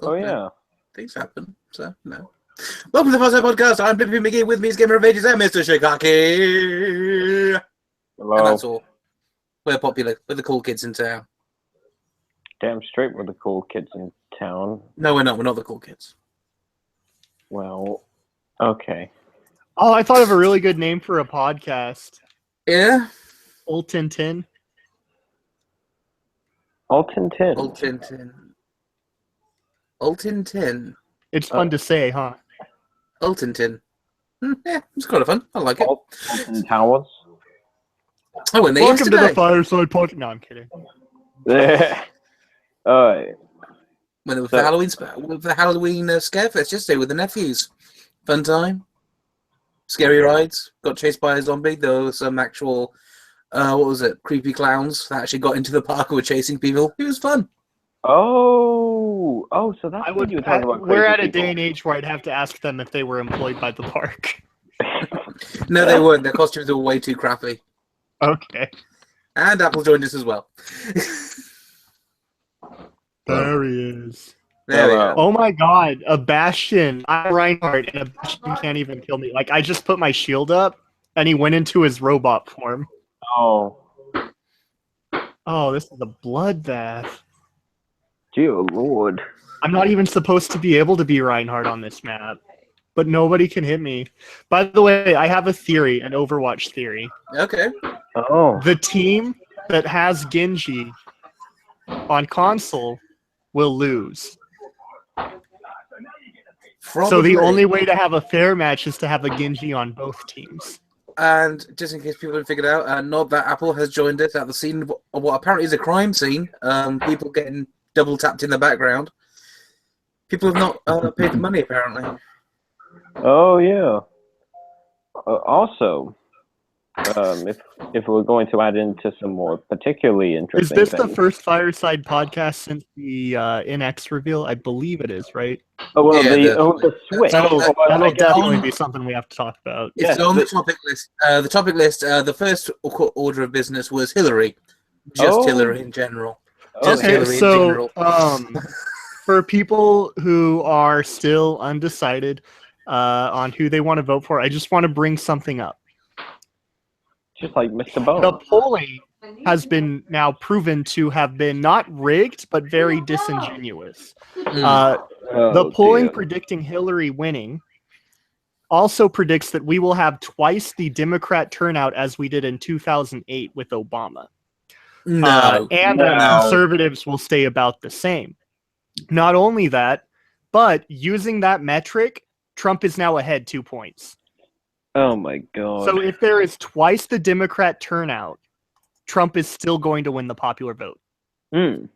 Oh, yeah. Things happen, so, no. Welcome to the Fireside Podcast. I'm Bippy McGee. With me is Gamer of Ages and Mr. Shikaki. Hello. And that's all. We're popular. We're the cool kids in town. Damn straight we're the cool kids in town. No, we're not. We're not the cool kids. Well, okay. Oh, I thought of a really good name for a podcast. Yeah? Old Tintin. Old Tintin. Old Tintin. Old Tintin. It's fun to say, huh? Old Tintin. Yeah, it's kind of fun. I like it. Old Tintin Towers. I went there Welcome yesterday. to the Fireside Podcast. No, I'm kidding. Alright. When it was the Halloween scare fest yesterday with the nephews. Fun time. Scary rides. Got chased by a zombie. There was some actual, creepy clowns that actually got into the park and were chasing people. It was fun. Oh, so that's what you were talking about. We're at a day and age where I'd have to ask them if they were employed by the park. No, they weren't. Their costumes were way too crappy. Okay. And Apple joined us as well. There he is. There we go. Oh my god, a Bastion. I'm Reinhardt, and a Bastion can't even kill me. Like, I just put my shield up, and he went into his robot form. Oh. Oh, this is a bloodbath. Dear Lord. I'm not even supposed to be able to be Reinhardt on this map. But nobody can hit me. By the way, I have a theory, an Overwatch theory. Okay. Oh. The team that has Genji on console will lose. Probably. So the only way to have a fair match is to have a Genji on both teams. And just in case people haven't figured out, not that Apple has joined us at the scene of what apparently is a crime scene. People getting double tapped in the background. People have not paid the money, apparently. Oh, yeah. Also, if we're going to add into some more particularly interesting Is this things. the first Fireside podcast since the NX reveal? I believe it is, right? Oh, well, Yeah, the Switch. That'll definitely on- be something we have to talk about. It's Yeah, on the topic list. The topic list, the first order of business was Hillary. Just Hillary in general. Just Okay, Hillary in so general. for people who are still undecided on who they want to vote for, I just want to bring something up. Just like Mr. The Bone. polling has been now proven to have been not rigged, but very disingenuous. The polling predicting Hillary winning also predicts that we will have twice the Democrat turnout as we did in 2008 with Obama. No. And No. that conservatives will stay about the same. Not only that, but using that metric, Trump is now ahead 2 points. Oh my god. So if there is twice the Democrat turnout, Trump is still going to win the popular vote. Mm.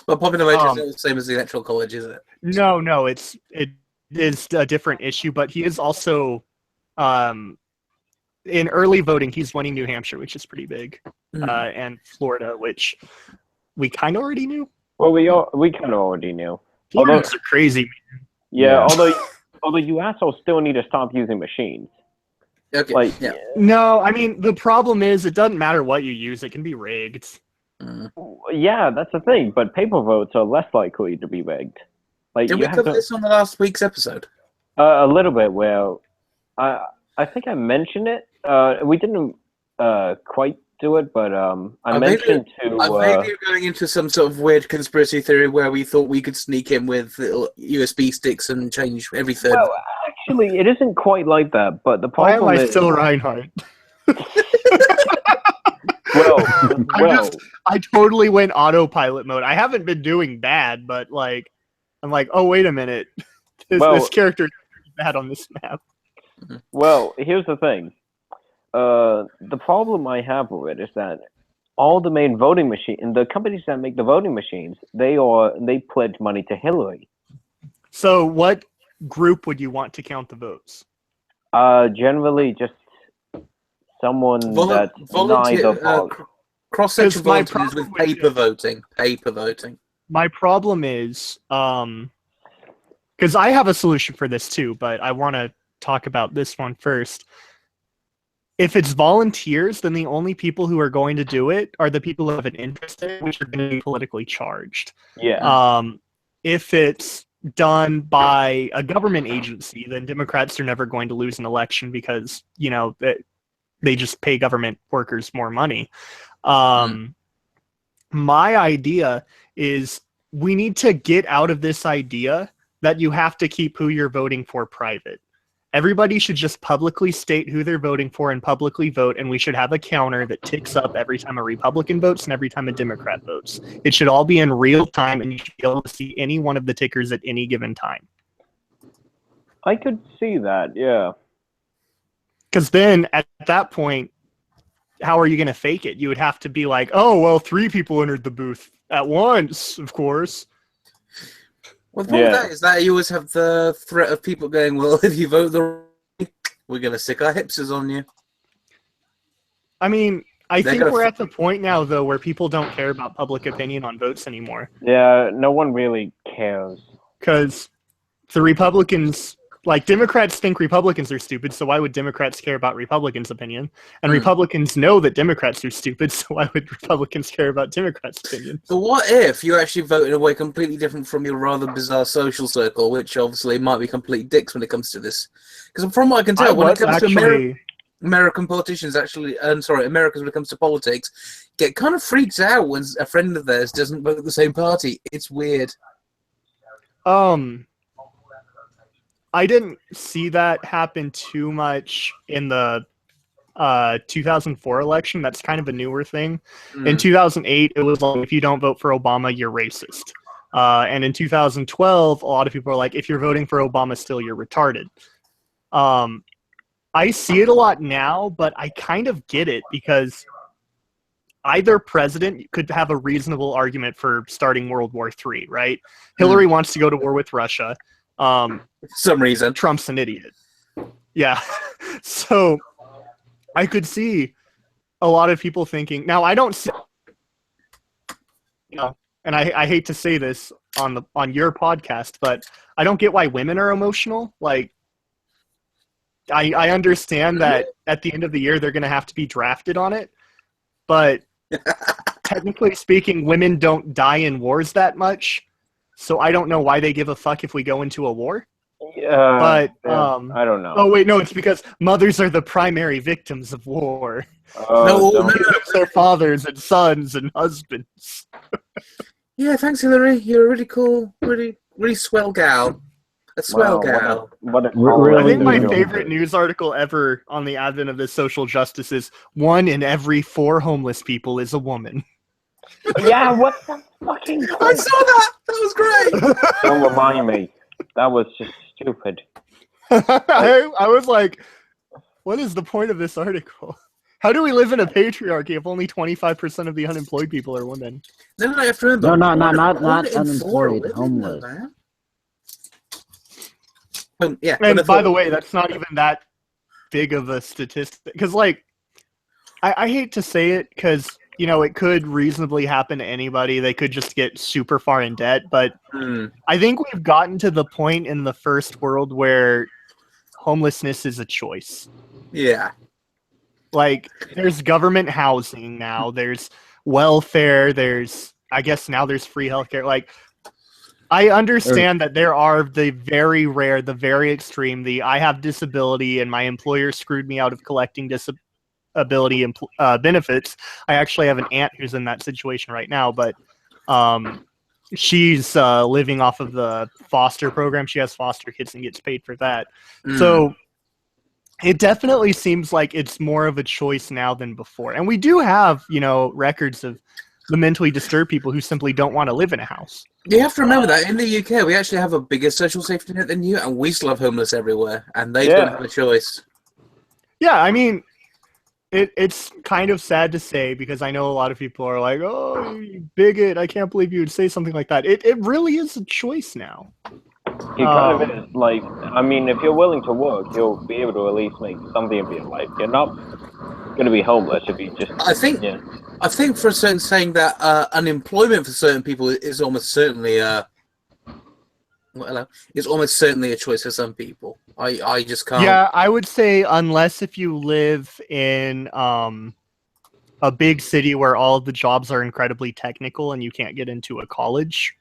But popular vote is the same as the electoral college, is it? No, it is a different issue, but he is also in early voting, he's winning New Hampshire, which is pretty big, and Florida, which we kind of already knew. Well, we kind of already knew. Floridians are crazy, man. Yeah, although you assholes still need to stop using machines. Okay. Like, yeah. No, I mean, the problem is it doesn't matter what you use. It can be rigged. Yeah, that's the thing. But paper votes are less likely to be rigged. Like, Did we cover this on the last week's episode? A little bit. Well, I think I mentioned it. We didn't quite do it, but I mentioned to. I vaguely going into some sort of weird conspiracy theory where we thought we could sneak in with little USB sticks and change every third. Well, actually, it isn't quite like that. But the Why problem am I is, still Reinhardt? I totally went autopilot mode. I haven't been doing bad, but like, I'm like, oh wait a minute, this character is bad on this map. Well, here's the thing. The problem I have with it is that all the main voting the companies that make the voting machines, they pledge money to Hillary. So, what group would you want to count the votes? Generally, just someone that's neither cross-section voting is with paper voting. Paper voting. My problem is, because I have a solution for this too, but I want to talk about this one first. If it's volunteers, then the only people who are going to do it are the people who have an interest in it, which are going to be politically charged. Yeah. If it's done by a government agency, then Democrats are never going to lose an election because, they just pay government workers more money. My idea is we need to get out of this idea that you have to keep who you're voting for private. Everybody should just publicly state who they're voting for and publicly vote, and we should have a counter that ticks up every time a Republican votes and every time a Democrat votes. It should all be in real time, and you should be able to see any one of the tickers at any given time. I could see that, yeah. Because then, at that point, how are you going to fake it? You would have to be like, oh, well, 3 people entered the booth at once, of course. Well, the problem with that is that you always have the threat of people going, well, if you vote the right, we're going to stick our hipsters on you. I mean, I think we're at the point now, though, where people don't care about public opinion on votes anymore. Yeah, no one really cares. Because the Republicans, Democrats think Republicans are stupid, so why would Democrats care about Republicans' opinion? And Republicans know that Democrats are stupid, so why would Republicans care about Democrats' opinion? But what if you actually vote in a way completely different from your rather bizarre social circle, which obviously might be complete dicks when it comes to this? Because from what I can tell, when it comes to American politicians, Americans when it comes to politics, get kind of freaked out when a friend of theirs doesn't vote the same party. It's weird. I didn't see that happen too much in the 2004 election. That's kind of a newer thing. In 2008, it was like, if you don't vote for Obama, you're racist. And in 2012, a lot of people are like, if you're voting for Obama still, you're retarded. I see it a lot now, but I kind of get it because either president could have a reasonable argument for starting World War III, right? Hillary wants to go to war with Russia. For some reason. Trump's an idiot. Yeah. So I could see a lot of people thinking, now I don't see, and I hate to say this on your podcast, but I don't get why women are emotional. I understand that at the end of the year, they're going to have to be drafted on it, but technically speaking, women don't die in wars that much. So I don't know why they give a fuck if we go into a war. I don't know. Oh wait, no, it's because mothers are the primary victims of war. No, Their fathers and sons and husbands. Yeah, thanks, Hillary. You're a really cool, really swell gal. A swell gal. I think my favorite news article ever on the advent of this social justice is 1 in every 4 homeless people is a woman. Yeah, what the fucking... I saw that! That was great! Don't remind me. That was just stupid. I was like, what is the point of this article? How do we live in a patriarchy if only 25% of the unemployed people are women? No, I have to remember. No, not unemployed, homeless. Yeah. And by the way, that's not even that big of a statistic. Because, I hate to say it because... it could reasonably happen to anybody. They could just get super far in debt. But I think we've gotten to the point in the first world where homelessness is a choice. Yeah. There's government housing now. There's welfare. I guess now there's free healthcare. I understand that there are the very rare, the very extreme, I have disability and my employer screwed me out of collecting disability benefits. I actually have an aunt who's in that situation right now, but she's living off of the foster program. She has foster kids and gets paid for that. So it definitely seems like it's more of a choice now than before. And we do have, records of the mentally disturbed people who simply don't want to live in a house. You have to remember that in the UK, we actually have a bigger social safety net than you, and we still have homeless everywhere, and they don't have a choice. Yeah, I mean, It's kind of sad to say because I know a lot of people are like, oh, you bigot, I can't believe you would say something like that. It really is a choice now. It kind of is. If you're willing to work, you'll be able to at least make something of your life. You're not going to be homeless if you just... I think for a certain saying that unemployment for certain people is almost certainly it's almost certainly a choice for some people. I just can't... Yeah, I would say unless if you live in a big city where all of the jobs are incredibly technical and you can't get into a college.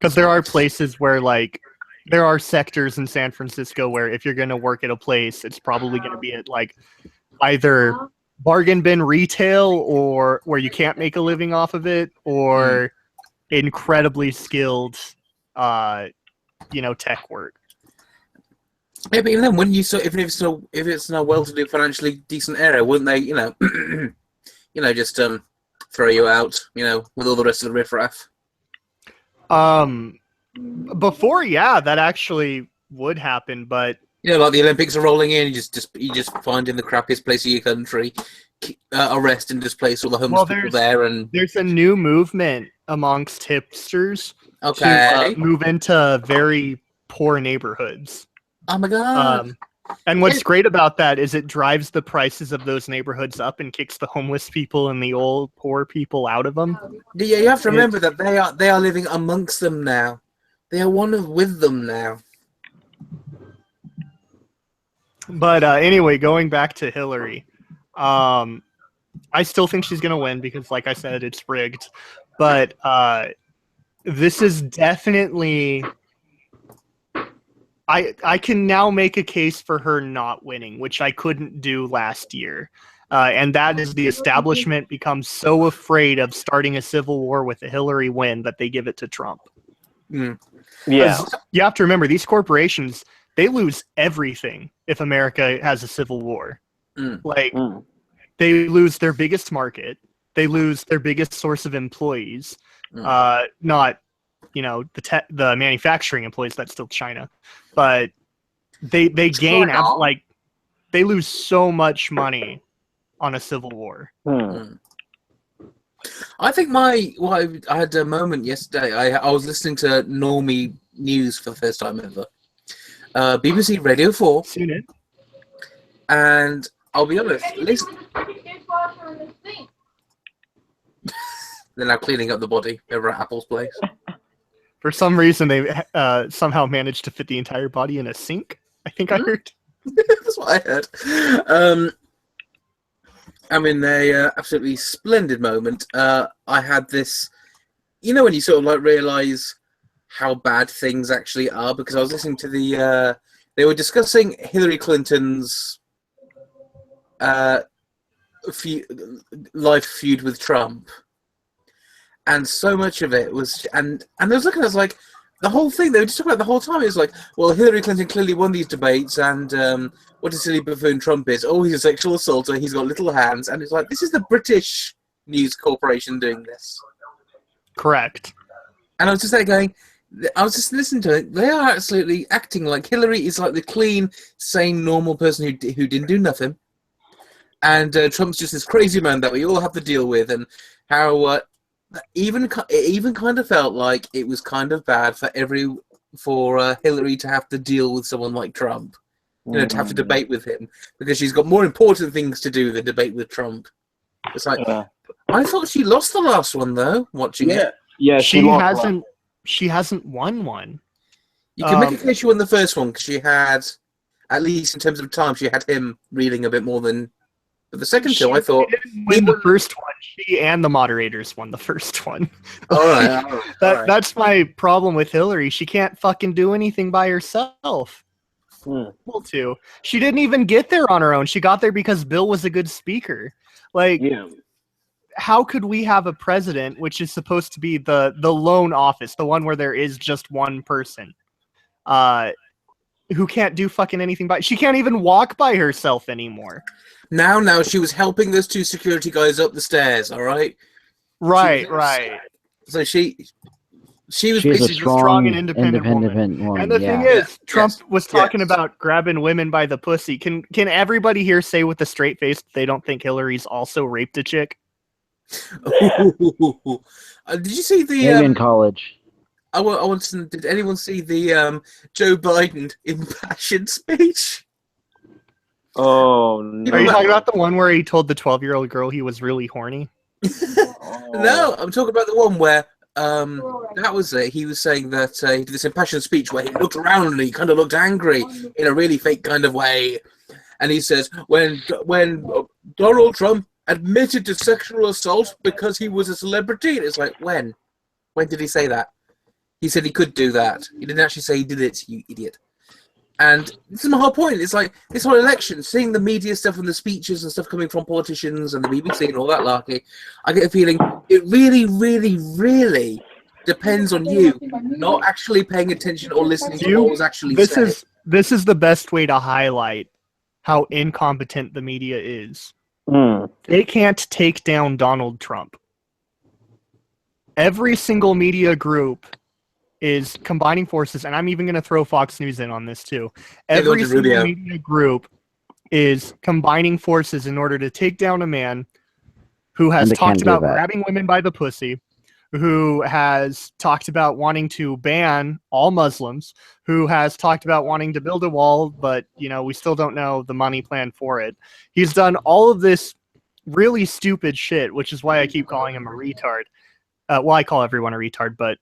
Because there are places where, like, there are sectors in San Francisco where if you're going to work at a place, it's probably going to be at, like, either bargain bin retail or where you can't make a living off of it, or incredibly skilled, tech work. Yeah, but even then, wouldn't you? So if it's not a well-to-do, financially decent area, wouldn't they? Just throw you out, with all the rest of the riffraff. Before, that actually would happen, but like the Olympics are rolling in, you just find in the crappiest place of your country, arrest and displace all the homeless people there, and there's a new movement amongst hipsters to move into very poor neighborhoods. Oh my god! And what's great about that is it drives the prices of those neighborhoods up and kicks the homeless people and the old poor people out of them. Yeah, you have to remember that they are living amongst them now. They are with them now. But anyway, going back to Hillary, I still think she's going to win because, like I said, it's rigged. But this is definitely... I can now make a case for her not winning, which I couldn't do last year. And that is the establishment becomes so afraid of starting a civil war with a Hillary win that they give it to Trump. Mm. Yeah. You have to remember, these corporations, they lose everything if America has a civil war. They lose their biggest market. They lose their biggest source of employees. Not... the manufacturing employees, that's still China, but they gain they lose so much money on a civil war. I think I had a moment yesterday. I was listening to Normie News for the first time ever, BBC Radio 4, and I'll be honest, they're now cleaning up the body over at Apple's place. For some reason, they somehow managed to fit the entire body in a sink. I think I heard. That's what I heard. Absolutely splendid moment. I had this, when you sort of like realize how bad things actually are, because I was listening to they were discussing Hillary Clinton's life feud with Trump. And so much of it was, and I was looking at it, like, the whole thing, they were just talking about the whole time. It was like, well, Hillary Clinton clearly won these debates, and what a silly buffoon Trump is. Oh, he's a sexual assaulter, he's got little hands. And it's like, this is the British News Corporation doing this. Correct. And I was just there going, I was just listening to it, they are absolutely acting like Hillary is like the clean, sane, normal person who didn't do nothing. And Trump's just this crazy man that we all have to deal with, and how... it even kind of felt like it was kind of bad for Hillary to have to deal with someone like Trump, to have to debate with him, because she's got more important things to do than debate with Trump. It's like, I thought she lost the last one though. Watching it, she hasn't won one. You can make a case she won the first one because she had, at least in terms of time, she had him reading a bit more than. But the second two, I thought... Win the first one. She and the moderators won the first one. All right. That's my problem with Hillary. She can't fucking do anything by herself. She didn't even get there on her own. She got there because Bill was a good speaker. How could we have a president, which is supposed to be the lone office, the one where there is just one person, who can't do fucking anything she can't even walk by herself anymore. Now, she was helping those two security guys up the stairs, all right? Right. So she was basically a strong and independent woman. And the thing is, Trump was talking about grabbing women by the pussy. Can everybody here say with a straight face that they don't think Hillary's also raped a chick? Did you see the... Maybe in college. Did anyone see the Joe Biden impassioned speech? Oh, no. Are you talking about the one where he told the 12-year-old girl he was really horny? No, I'm talking about the one where that was it. He was saying that he did this impassioned speech where he looked around and he kind of looked angry in a really fake kind of way. And he says, when Donald Trump admitted to sexual assault because he was a celebrity, and it's like, when? When did he say that? He said he could do that. He didn't actually say he did it, you idiot. And this is my whole point. It's like this whole election, seeing the media stuff and the speeches and stuff coming from politicians and the BBC and all that larky, I get a feeling it really, really, really depends on you not actually paying attention or listening to what was actually said. This is the best way to highlight how incompetent the media is. They can't take down Donald Trump. Every single media group is combining forces, and I'm even going to throw Fox News in on this too. Every single media group is combining forces in order to take down a man who has talked about grabbing women by the pussy, who has talked about wanting to ban all Muslims, who has talked about wanting to build a wall, but we still don't know the money plan for it. He's done all of this really stupid shit, which is why I keep calling him a retard. Well, I call everyone a retard, but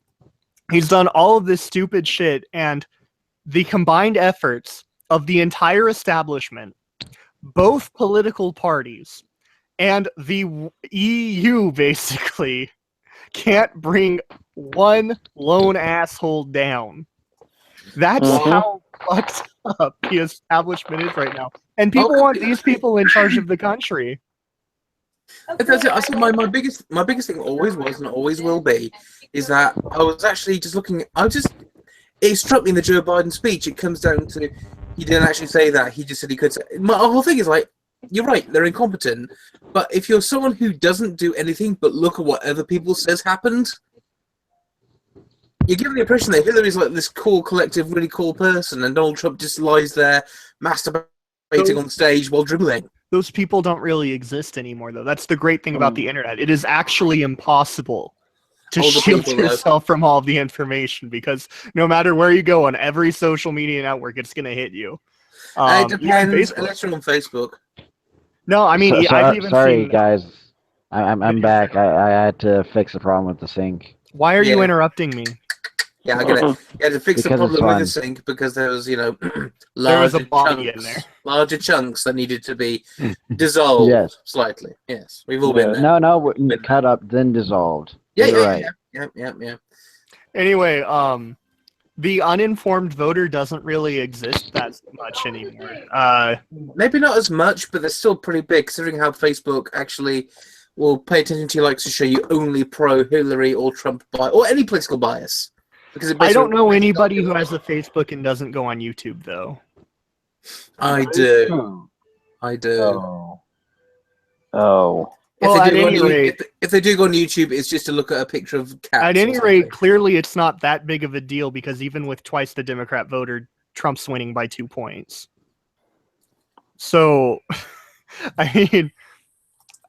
he's done all of this stupid shit, and the combined efforts of the entire establishment, both political parties, and the EU basically can't bring one lone asshole down. That's how fucked up the establishment is right now. And people want these people in charge of the country. That's it. I said my biggest thing always was and always will be is that I was actually just looking. It struck me in the Joe Biden speech. It comes down to he didn't actually say that. He just said he could say. My whole thing is like, you're right. They're incompetent. But if you're someone who doesn't do anything but look at what other people says happened, you give the impression that Hillary's like this cool, collective, really cool person, and Donald Trump just lies there masturbating on stage while dribbling. Those people don't really exist anymore, though. That's the great thing about the internet. It is actually impossible to shield yourself from all of the information, because no matter where you go on every social media network, it's going to hit you. It depends. Unless you're on Facebook. No, I mean, I've even sorry, seen... guys. I'm back. I had to fix the problem with the sink. Why are you interrupting me? Yeah, I get it. You had to fix the problem with the sink because there was, larger chunks that needed to be dissolved slightly. Yes, we've all been there. No, cut up then dissolved. Yeah. Anyway, the uninformed voter doesn't really exist that much anymore. Maybe not as much, but they're still pretty big, considering how Facebook actually will pay attention to you, likes to show you only pro-Hillary or Trump bias, or any political bias. Because I don't know anybody who has a Facebook and doesn't go on YouTube, though. I do. Oh. If they do go on YouTube, it's just to look at a picture of cats. At any rate, clearly it's not that big of a deal, because even with twice the Democrat voter, Trump's winning by 2 points. So, I mean,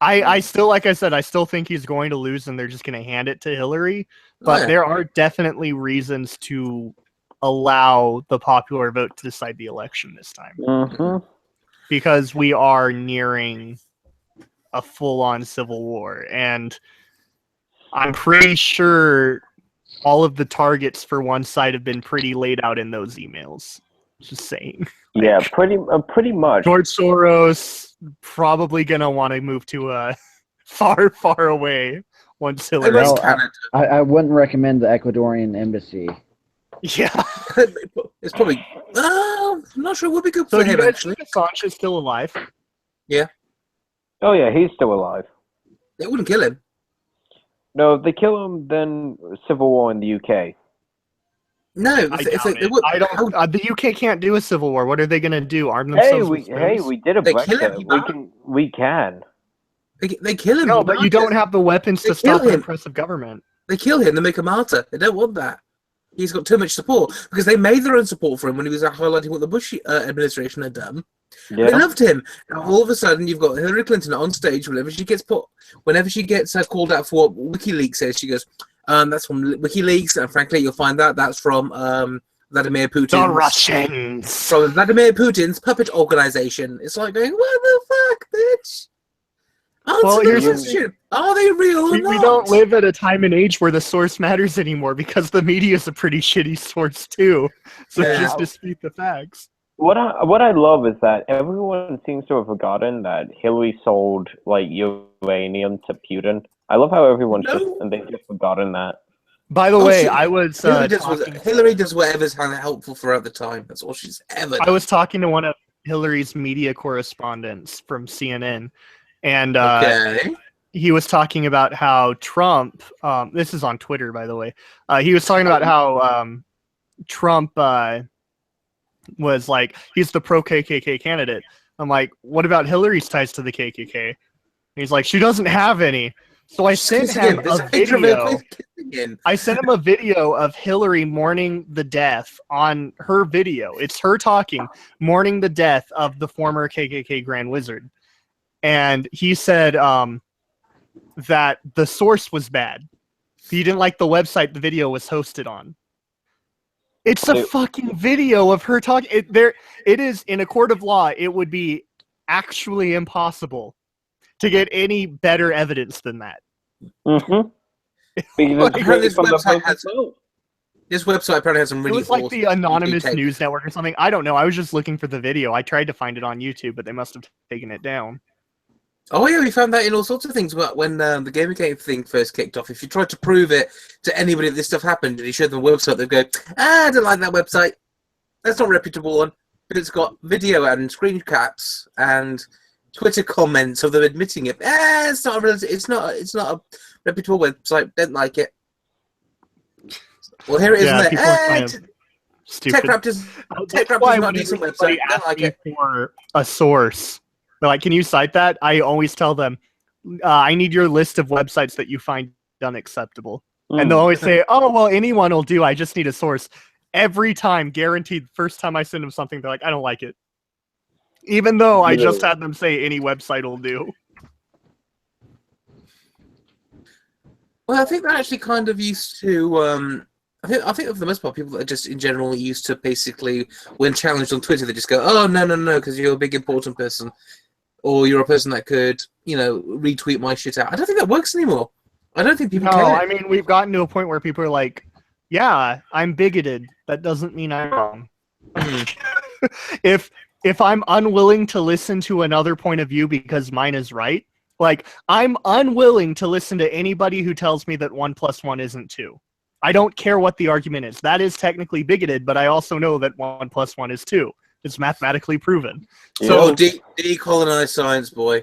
I still, like I said, I still think he's going to lose and they're just going to hand it to Hillary. But there are definitely reasons to allow the popular vote to decide the election this time. Because we are nearing a full-on civil war. And I'm pretty sure all of the targets for one side have been pretty laid out in those emails. Just saying. Yeah, pretty much. George Soros probably going to want to move to far, far away. Once Hillary. I wouldn't recommend the Ecuadorian embassy. Yeah. It's probably... I'm not sure it would be good for him, actually. Assange is still alive? Yeah. Oh, yeah, he's still alive. They wouldn't kill him. No, if they kill him, then civil war in the UK. No, the UK can't do a civil war. What are they going to do? Arm themselves with spoons? We did a Brexit. We can. They kill him. No, but you don't have the weapons to stop an oppressive government. They kill him. They make a martyr. They don't want that. He's got too much support because they made their own support for him when he was highlighting what the Bush administration had done. Yeah. They loved him. Now, all of a sudden, you've got Hillary Clinton on stage whenever she gets called out for what WikiLeaks says. She goes, "That's from WikiLeaks," and frankly, you'll find that's from Vladimir Putin. The Russians. From Vladimir Putin's puppet organization. It's like going, "What the fuck, bitch?" Here's the question. Are they real or not? We don't live at a time and age where the source matters anymore, because the media is a pretty shitty source too. So just dispute the facts. What I love is that everyone seems to have forgotten that Hillary sold uranium to Putin. I love how everyone and they've just forgotten that. By the way, I was Hillary does whatever's helpful for her at the time. That's all she's ever done. I was talking to one of Hillary's media correspondents from CNN, and he was talking about how Trump. This is on Twitter, by the way. He was talking about how Trump was like he's the pro KKK candidate. I'm like, what about Hillary's ties to the KKK? And he's like, she doesn't have any. So I sent him a video. I sent him a video of Hillary mourning the death on her video. It's her talking, mourning the death of the former KKK Grand Wizard. And he said that the source was bad. He didn't like the website the video was hosted on. It's a fucking video of her talking. It is, in a court of law, it would be actually impossible to get any better evidence than that. Mm-hmm. This website apparently has some really. It was like the Anonymous News Network or something. I don't know. I was just looking for the video. I tried to find it on YouTube, but they must have taken it down. Oh yeah, we found that in all sorts of things. But when the Gamergate thing first kicked off, if you tried to prove it to anybody that this stuff happened, and you showed them a website, they'd go, I don't like that website. That's not a reputable one. But it's got video and screen caps and Twitter comments of them admitting it. It's not a reputable website. Don't like it. Well, here it is. Yeah, people are kind of stupid. Tech Raptor's not a decent website. Don't like it. For a source, they're like, can you cite that? I always tell them, I need your list of websites that you find unacceptable. And they'll always say, oh, well, anyone will do. I just need a source. Every time, guaranteed, first time I send them something, they're like, I don't like it. Even though I just had them say any website will do. Well, I think they're actually kind of used to. I think for the most part, people that are just in general used to basically, when challenged on Twitter, they just go, "Oh no, because you're a big important person, or you're a person that could, retweet my shit out." I don't think that works anymore. I don't think people care. I mean, we've gotten to a point where people are like, "Yeah, I'm bigoted. That doesn't mean I'm wrong." If I'm unwilling to listen to another point of view because mine is right, like, I'm unwilling to listen to anybody who tells me that 1 + 1 isn't 2. I don't care what the argument is. That is technically bigoted, but I also know that 1 + 1 is 2. It's mathematically proven. So decolonize science, boy.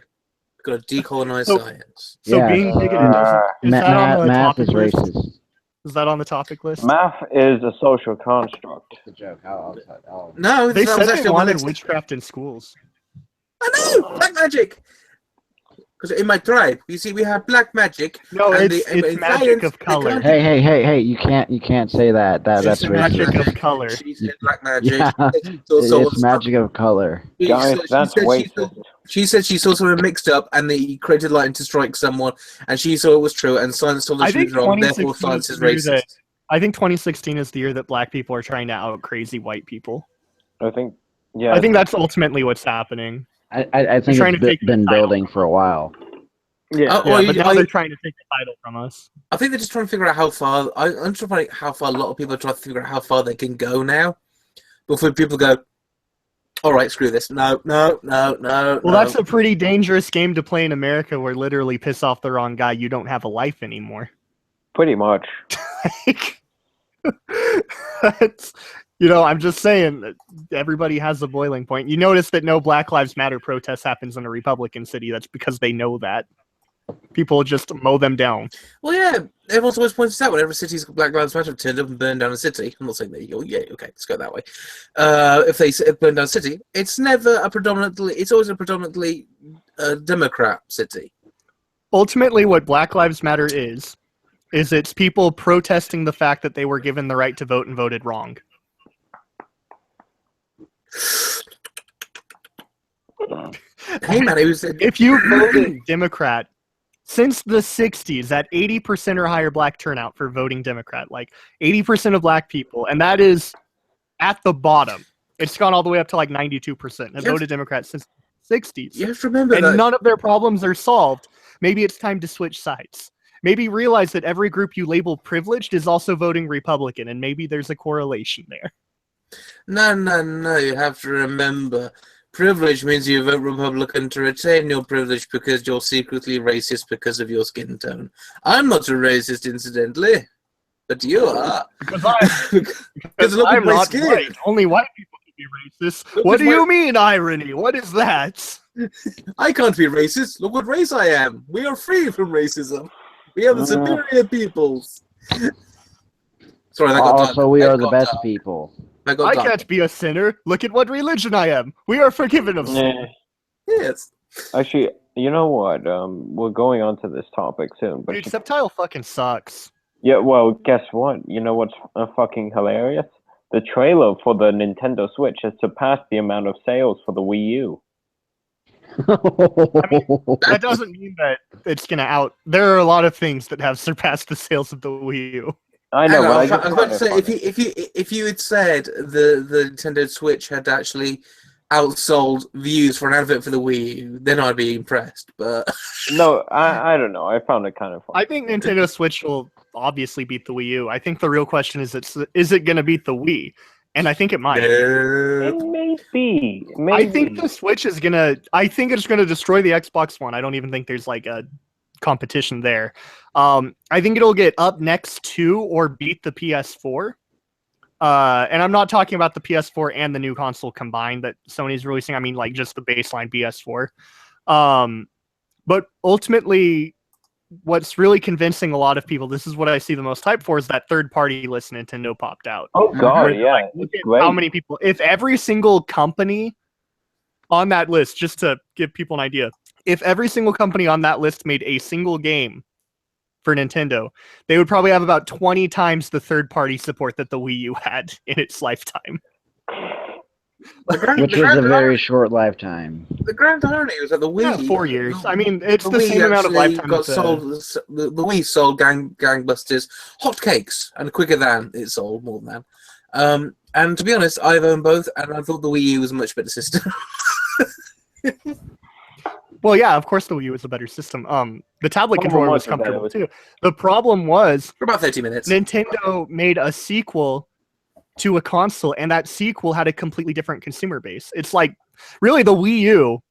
Got to decolonize science. So being bigoted is that on the math topic is list? racist. Is that on the topic list? Math is a social construct. It's a joke. No, they said they wanted witchcraft in schools. I know! Black magic! Because in my tribe, you see, we have black magic. No, it's magic of color. Hey! You can't say that. That's racist. Magic of color. She said black magic. Yeah, it's magic of color. Guys, that's racist. She said she saw something mixed up, and they created lightning to strike someone, and she saw it was true, and science told her she was wrong. Therefore, science is racist. I think 2016 is the year that black people are trying to out crazy white people. I think that's ultimately what's happening. I think it's been building for a while. Yeah, but now they're trying to take the title from us. I think they're just trying to figure out how far. I'm trying to find how far a lot of people are trying to figure out how far they can go now. Before people go, all right, screw this. No. Well, that's a pretty dangerous game to play in America, where literally piss off the wrong guy, you don't have a life anymore. Pretty much. I'm just saying that everybody has a boiling point. You notice that no Black Lives Matter protest happens in a Republican city. That's because they know that. People just mow them down. Well, yeah, everyone's always points out whenever cities Black Lives Matter turned up and burned down a city. I'm not saying that. Yeah, okay, let's go that way. If they burn down a city, it's always a predominantly Democrat city. Ultimately, what Black Lives Matter is it's people protesting the fact that they were given the right to vote and voted wrong. Hey man, if you voted Democrat since the 60s at 80% or higher black turnout for voting Democrat, like 80% of black people, and that is at the bottom. It's gone all the way up to like 92% have voted Democrat since the 60s. You have to remember and none of their problems are solved. Maybe it's time to switch sides. Maybe realize that every group you label privileged is also voting Republican, and maybe there's a correlation there. No. You have to remember, privilege means you vote Republican to retain your privilege because you're secretly racist because of your skin tone. I'm not a racist, incidentally. But you are. Because I'm I'm not white. Only white people can be racist. What do you mean, irony? What is that? I can't be racist. Look what race I am. We are free from racism. We are the superior peoples. Sorry, that got Also, we are the best people. I can't be a sinner. Look at what religion I am. We are forgiven of sin. Yes. Actually, you know what? We're going on to this topic soon. But Dude, Subtile fucking sucks. yeah, well, guess what? You know what's fucking hilarious? The trailer for the Nintendo Switch has surpassed the amount of sales for the Wii U. That doesn't mean that it's gonna out. There are a lot of things that have surpassed the sales of the Wii U. I know. I was about to say, if you had said the Nintendo Switch had actually outsold views for an advert for the Wii U, then I'd be impressed. But no, I don't know. I found it kind of fun. I think Nintendo Switch will obviously beat the Wii U. I think the real question is it going to beat the Wii? And I think it might. It may be. I think the Switch is gonna. I think it's gonna destroy the Xbox One. I don't even think there's like a competition there. I think it'll get up next to or beat the PS4. And I'm not talking about the PS4 and the new console combined that Sony's releasing. I mean, like just the baseline PS4. But ultimately, what's really convincing a lot of people, this is what I see the most hype for, is that third-party list Nintendo popped out. Oh god, yeah. Like, look at how many people, if every single company on that list, just to give people an idea, if every single company on that list made a single game for Nintendo, they would probably have about 20 times the third-party support that the Wii U had in its lifetime. Which is a very short lifetime. The grand irony was that the Wii... 4 years. I mean, it's the same amount of lifetime. Got sold, the Wii sold gangbusters, hotcakes, and quicker than it sold, more than that. And to be honest, I've owned both, and I thought the Wii U was a much better system. Well, yeah, of course the Wii U was a better system. The tablet controller was comfortable too. The problem was... For about 30 minutes. Nintendo made a sequel to a console, and that sequel had a completely different consumer base. It's like, really, the Wii U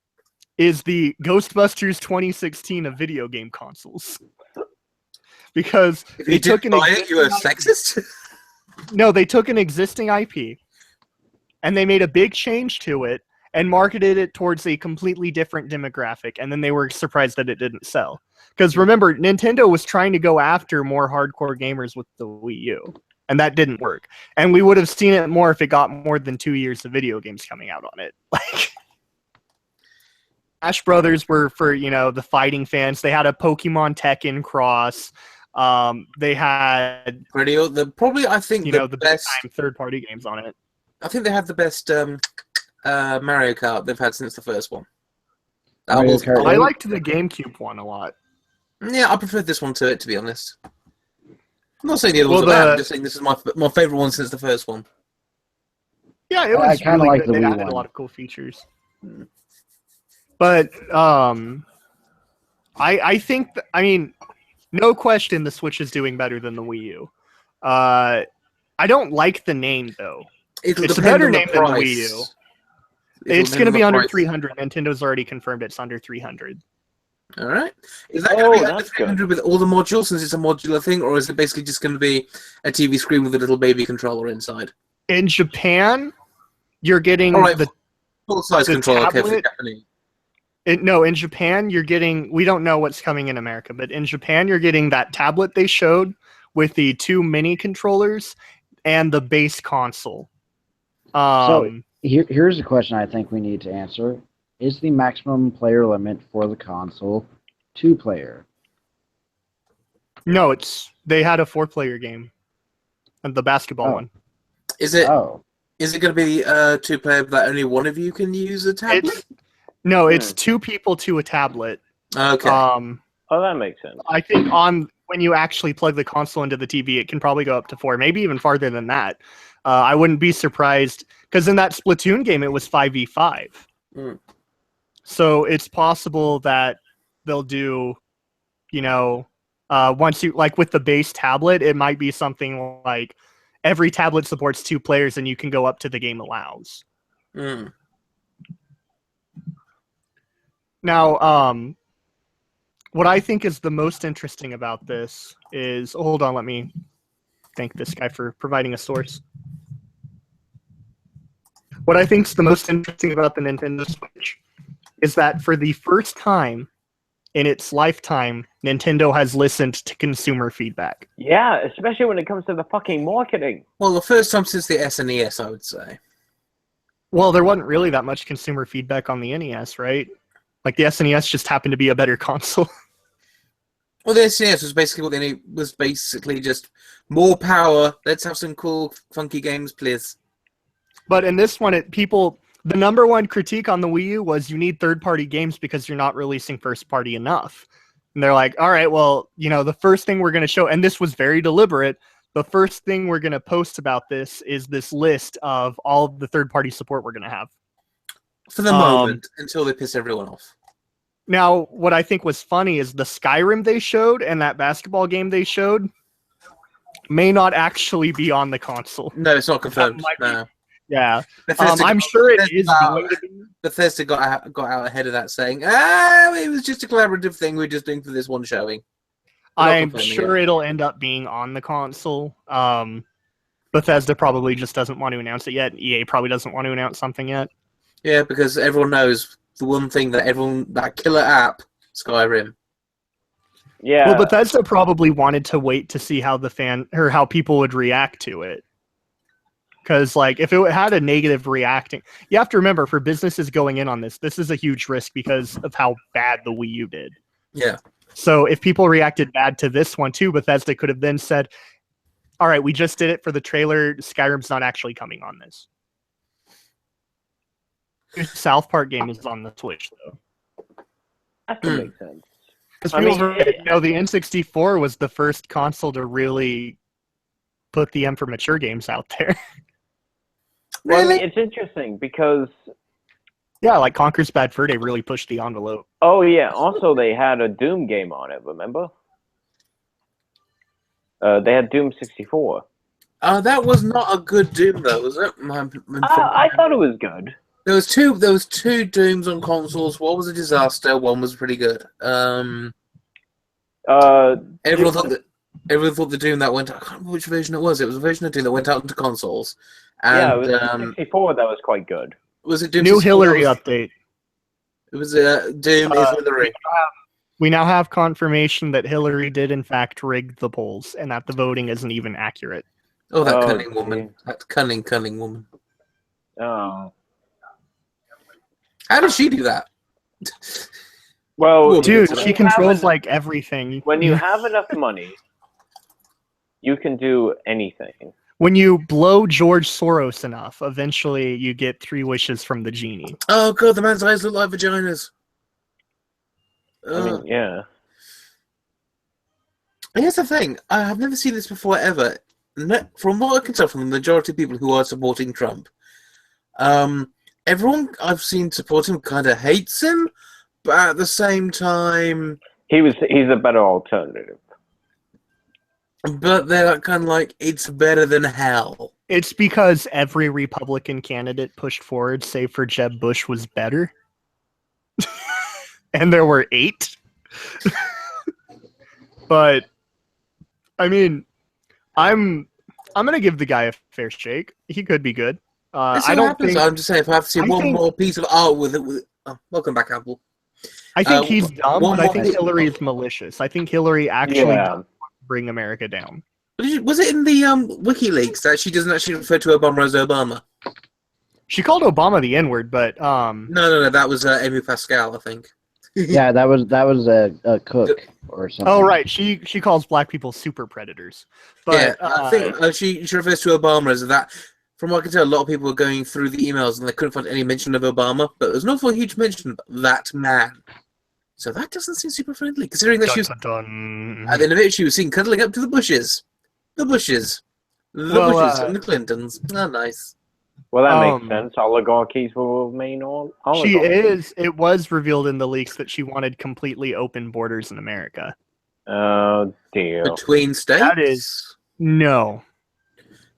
is the Ghostbusters 2016 of video game consoles. Because if you didn't buy it, you were sexist? No, they took an existing IP, and they made a big change to it, and marketed it towards a completely different demographic, and then they were surprised that it didn't sell. Because remember, Nintendo was trying to go after more hardcore gamers with the Wii U, and that didn't work. And we would have seen it more if it got more than 2 years of video games coming out on it. Like, Smash Brothers were for, the fighting fans. They had a Pokemon Tekken cross. They had I think the best third-party games on it. I think they had the best Mario Kart they've had since the first one. I liked the GameCube one a lot. Yeah, I preferred this one to it, to be honest. I'm not saying the other ones are bad. I'm just saying this is my favorite one since the first one. Yeah, it was really like good. They added a lot of cool features. But I think no question the Switch is doing better than the Wii U. I don't like the name though. It's a better name than the Wii U. It's going to be under 300. Nintendo's already confirmed it's under 300. All right. Is that going to be under 300 with all the modules, since it's a modular thing, or is it basically just going to be a TV screen with a little baby controller inside? In Japan, you're getting the full-size controller. Okay, for the Japanese. In Japan, you're getting... We don't know what's coming in America, but in Japan, you're getting that tablet they showed with the 2 mini controllers and the base console. Here's a question I think we need to answer. Is the maximum player limit for the console 2-player? No, they had a 4-player game. And the basketball one. Is it going to be 2-player that only one of you can use a tablet? It's 2 people to a tablet. Okay. That makes sense. I think when you actually plug the console into the TV, it can probably go up to 4, maybe even farther than that. I wouldn't be surprised, because in that Splatoon game, it was 5v5. So it's possible that they'll do, once you, like with the base tablet, it might be something like every tablet supports 2 players and you can go up to the game allows. Now, what I think is the most interesting about this is, hold on, let me thank this guy for providing a source. What I think is the most interesting about the Nintendo Switch is that for the first time in its lifetime, Nintendo has listened to consumer feedback. Yeah, especially when it comes to the fucking marketing. Well, the first time since the SNES, I would say. Well, there wasn't really that much consumer feedback on the NES, right? Like, the SNES just happened to be a better console. Well, the SNES was basically what they needed, was basically just more power. Let's have some cool, funky games, please. But in this one, the number one critique on the Wii U was you need third-party games because you're not releasing first-party enough. And they're like, all right, well, the first thing we're going to show, and this was very deliberate, the first thing we're going to post about this is this list of all of the third-party support we're going to have. For the moment, until they piss everyone off. Now, what I think was funny is the Skyrim they showed and that basketball game they showed may not actually be on the console. No, it's not confirmed. No. Yeah, I'm sure it is going to be. Bethesda got out ahead of that, saying, it was just a collaborative thing we're just doing for this one showing. I'm sure it'll end up being on the console. Bethesda probably just doesn't want to announce it yet. EA probably doesn't want to announce something yet. Yeah, because everyone knows the one thing that killer app, Skyrim. Yeah. Well, Bethesda probably wanted to wait to see how how people would react to it. Because, if it had a negative reacting... You have to remember, for businesses going in on this is a huge risk because of how bad the Wii U did. Yeah. So if people reacted bad to this one, too, Bethesda could have then said, all right, we just did it for the trailer. Skyrim's not actually coming on this. The South Park game is on the Switch, though. That could make sense. Because the N64 was the first console to really put the M for mature games out there. Well, it's interesting because... Yeah, like Conker's Bad Fur Day really pushed the envelope. Oh, yeah. Also, they had a Doom game on it, remember? They had Doom 64. That was not a good Doom, though, was it? I thought it was good. There was two Dooms on consoles. One was a disaster. One was pretty good. Everyone thought the Doom that went... I can't remember which version it was. It was a version of Doom that went out into consoles. And, it was 64 that was quite good. Was it Doom New Hillary update. It was Doom is Hillary. We now have confirmation that Hillary did in fact rig the polls and that the voting isn't even accurate. Oh, that cunning woman. That cunning woman. Oh. How does she do that? Well, dude, she controls everything. When you have enough money, you can do anything. When you blow George Soros enough, eventually you get 3 wishes from the genie. Oh god, the man's eyes look like vaginas. I mean, yeah. Here's the thing. I have never seen this before ever. From what I can tell from the majority of people who are supporting Trump, everyone I've seen support him kind of hates him, but at the same time... He's a better alternative. But they're kind of like, it's better than hell. It's because every Republican candidate pushed forward, save for Jeb Bush, was better. And there were 8. But, I mean, I'm going to give the guy a fair shake. He could be good. I don't think... I'm just saying, if I have to see more piece of art with it... welcome back, Apple. I think he's dumb, but I think Hillary is malicious. I think Hillary actually... bring America down. Was it in the WikiLeaks that she doesn't actually refer to Obama as Obama? She called Obama the N-word, but No, that was Amy Pascal, I think. Yeah, that was a cook or something. Oh right, she calls black people super predators. But yeah, I think she refers to Obama as that. From what I can tell, a lot of people were going through the emails and they couldn't find any mention of Obama, but there's no huge mention of that man. So that doesn't seem super friendly, considering that she was... At the end of it, she was seen cuddling up to the Bushes. The Bushes and the Clintons. Oh, nice. Well, that makes sense. Oligarchies will remain oligarchies. It was revealed in the leaks that she wanted completely open borders in America. Oh, dear. Between states? That is... No.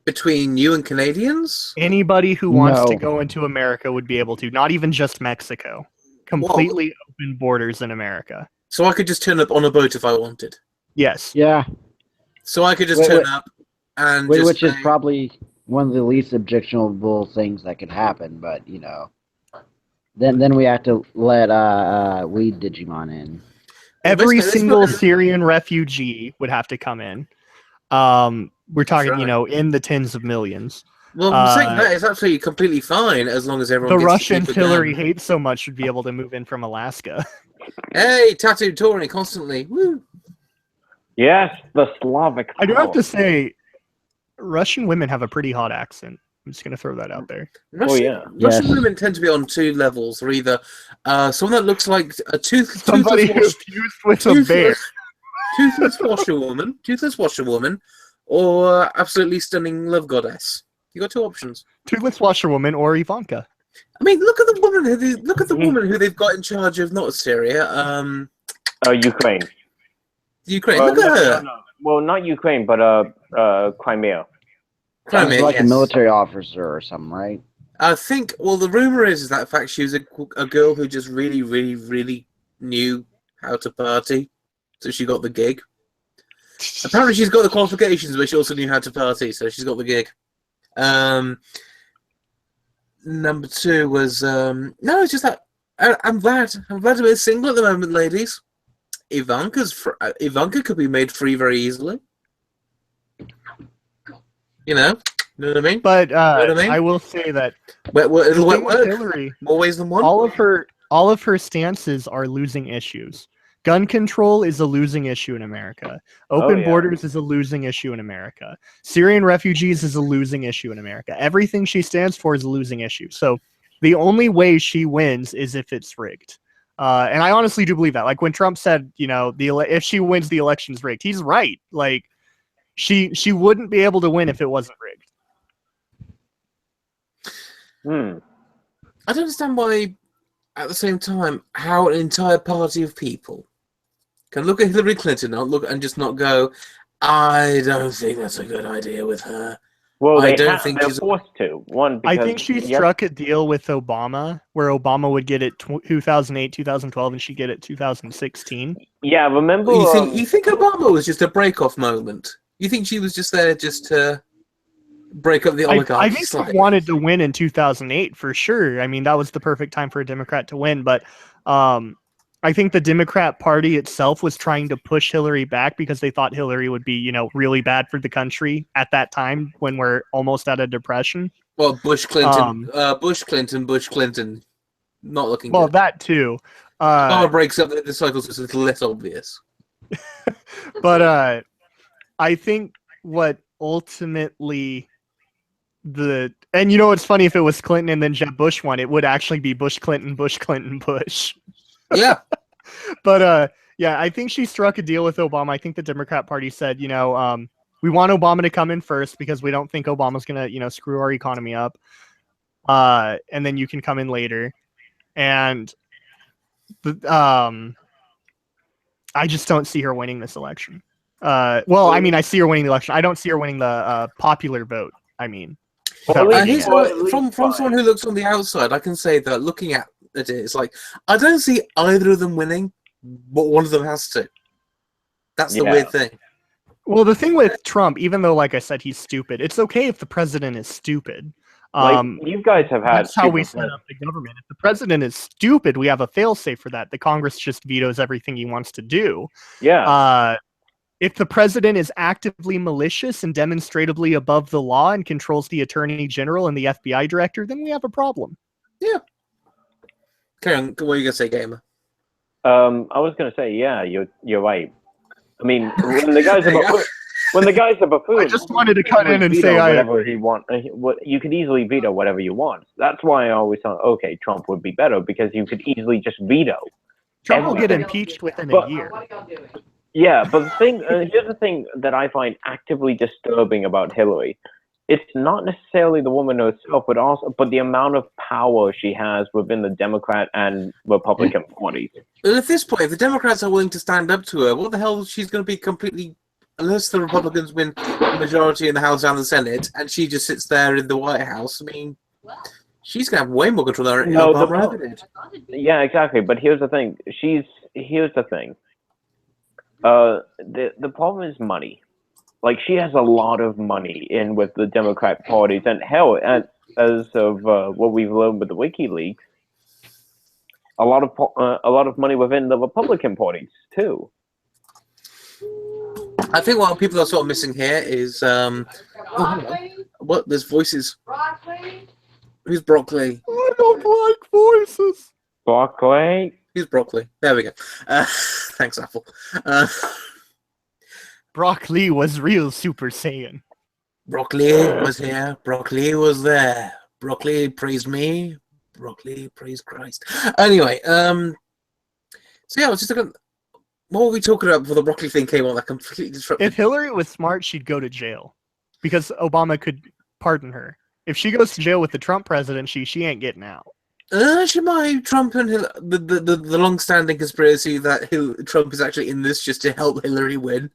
Between you and Canadians? Anybody who wants to go into America would be able to. Not even just Mexico. Completely open borders in America. So I could just turn up on a boat if I wanted? Yes. Yeah. So I could just turn up and which is probably one of the least objectionable things that could happen. But then we have to let Weed Digimon in. Every single Syrian refugee would have to come in. We're talking, in the tens of millions. Well, I'm saying that is absolutely completely fine as long as everyone. The Russians Hillary hates so much should be able to move in from Alaska. Hey, tattooed touring constantly. Woo. Yes, the Slavic. I do have to say, Russian women have a pretty hot accent. I'm just going to throw that out there. Russian women tend to be on two levels. They're either someone that looks like a toothless washerwoman, or absolutely stunning love goddess. You got two options: toothless washerwoman or Ivanka. I mean, look at the woman who they've got in charge of not Syria. Ukraine. Ukraine. Look at her. No. Well, not Ukraine, but Crimea. She's like a military officer or something, right? I think. Well, the rumor is that in fact she was a girl who just really, really, really knew how to party, so she got the gig. Apparently, she's got the qualifications, but she also knew how to party, so she's got the gig. Number two was no, it's just that I'm glad to be single at the moment, ladies. Ivanka could be made free very easily. You know what I mean? But I will say that it'll work. Hillary, more ways than one. All of her stances are losing issues. Gun control is a losing issue in America. Open borders is a losing issue in America. Syrian refugees is a losing issue in America. Everything she stands for is a losing issue. So the only way she wins is if it's rigged. And I honestly do believe that. Like when Trump said, if she wins, the election's rigged. He's right. Like she wouldn't be able to win if it wasn't rigged. I don't understand why, at the same time, how an entire party of people can look at Hillary Clinton and just not go, I don't think that's a good idea with her. Well, they're forced to. I think she struck a deal with Obama where Obama would get it 2008, 2012, and she'd get it 2016. Yeah, remember? You think Obama was just a break-off moment? You think she was just there just to break up the oligarchy? I think she wanted to win in 2008 for sure. I mean, that was the perfect time for a Democrat to win. But I think the Democrat Party itself was trying to push Hillary back because they thought Hillary would be, really bad for the country at that time when we're almost out of depression. Well, Bush Clinton. Not looking good. Well, that too. Obama breaks up the cycles, so it's less obvious. But I think what ultimately and it's funny, if it was Clinton and then Jeb Bush won, it would actually be Bush Clinton Bush Clinton Bush. Yeah. But I think she struck a deal with Obama. I think the Democrat Party said, we want Obama to come in first because we don't think Obama's gonna screw our economy up, and then you can come in later. And I just don't see her winning this election. I see her winning the election. I don't see her winning the popular vote. I mean, from someone who looks on the outside, I can say that looking at it, it's like I don't see either of them winning, but one of them has to. That's the weird thing. Well, the thing with Trump, even though, like I said, he's stupid, it's okay if the president is stupid. You guys have had. That's how we set up the government. If the president is stupid, we have a fail-safe for that. The Congress just vetoes everything he wants to do. Yeah. If the president is actively malicious and demonstrably above the law and controls the attorney general and the FBI director, then we have a problem. Yeah. Carry on. What are you gonna say, Gamer? I was gonna say, yeah, you're right. I mean, when the guys are buffoons, I just wanted to cut in and say whatever he wants. You could easily veto whatever you want. That's why I always thought, okay, Trump would be better because you could easily just veto. Trump will get impeached within a year. Yeah, but here's the thing that I find actively disturbing about Hillary. It's not necessarily the woman herself, but the amount of power she has within the Democrat and Republican parties. Well, at this point, if the Democrats are willing to stand up to her, what the hell? She's going to be completely, unless the Republicans win the majority in the House and the Senate, and she just sits there in the White House. I mean, she's going to have way more control than Obama did. Yeah, exactly. But here's the thing. The problem is money. like she has a lot of money in with the Democrat parties, and hell, as of what we've learned with the WikiLeaks, a lot of money within the Republican parties too. I think what people are sort of missing here is what? There's voices. Who's broccoli? I don't like voices. Broccoli. Who's broccoli? There we go. Thanks, Apple. Broccoli was real Super Saiyan. Broccoli was here. Broccoli was there. Broccoli praised me. Broccoli praised Christ. Anyway, so yeah, I was just looking. What were we talking about before the broccoli thing came on? That completely disrupted. If Hillary was smart, she'd go to jail because Obama could pardon her. If she goes to jail with the Trump presidency, she ain't getting out. She might. Trump and the long-standing conspiracy that Trump is actually in this just to help Hillary win.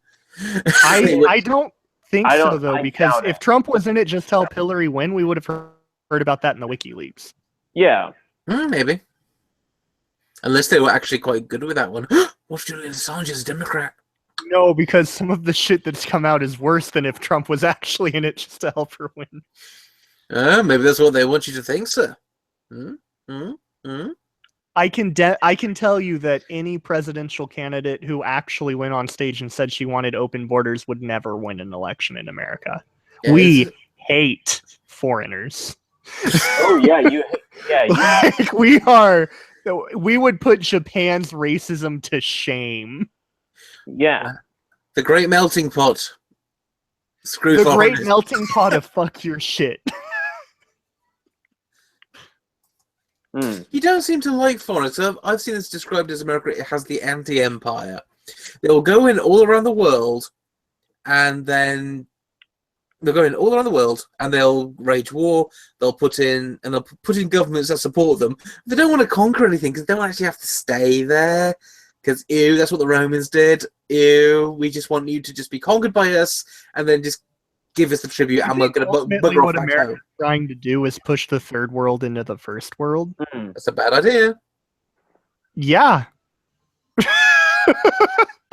I don't think so, though, because if Trump was in it just to help Hillary win, we would have heard about that in the WikiLeaks. Yeah. Maybe. Unless they were actually quite good with that one. What's Julian Assange as a Democrat? No, because some of the shit that's come out is worse than if Trump was actually in it just to help her win. Maybe that's what they want you to think, sir. I can tell you that any presidential candidate who actually went on stage and said she wanted open borders would never win an election in America. Yeah, we hate foreigners. Oh yeah, like, we would put Japan's racism to shame. Yeah. The great melting pot. Screw the great melting pot of fuck your shit. You don't seem to like foreigners. I've seen this described as America. It has the anti-empire. They'll go in all around the world, and then they'll go in all around the world, and they'll wage war. They'll put in governments that support them. They don't want to conquer anything because they don't actually have to stay there. Because that's what the Romans did. We just want you to just be conquered by us, and then just give us the tribute, and we're going to bugger off. What America's trying to do is push the third world into the first world. That's a bad idea. Yeah.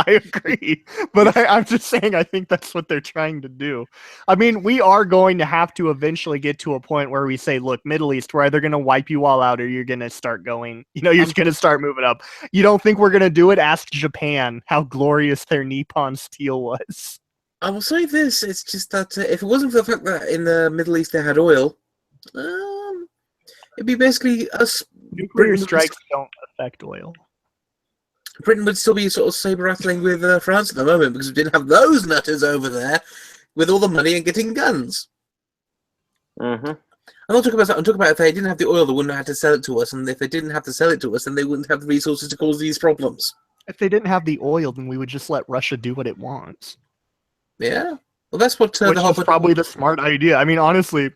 I agree. But I'm just saying I think that's what they're trying to do. I mean, we are going to have to eventually get to a point where we say, look, Middle East, we're either going to wipe you all out or you're going to start going, you're going to start moving up. You don't think we're going to do it? Ask Japan how glorious their Nippon steel was. I will say this, it's just that if it wasn't for the fact that in the Middle East they had oil, it'd be basically us. Nuclear strikes don't affect oil. Britain would still be sort of saber-rattling with France at the moment because we didn't have those nutters over there with all the money and getting guns. Mm-hmm. I'm not talking about that. I'm talking about if they didn't have the oil, they wouldn't have to sell it to us, and if they didn't have to sell it to us, then they wouldn't have the resources to cause these problems. If they didn't have the oil, then we would just let Russia do what it wants. Yeah, well, that's what which is probably the smart idea. I mean, honestly,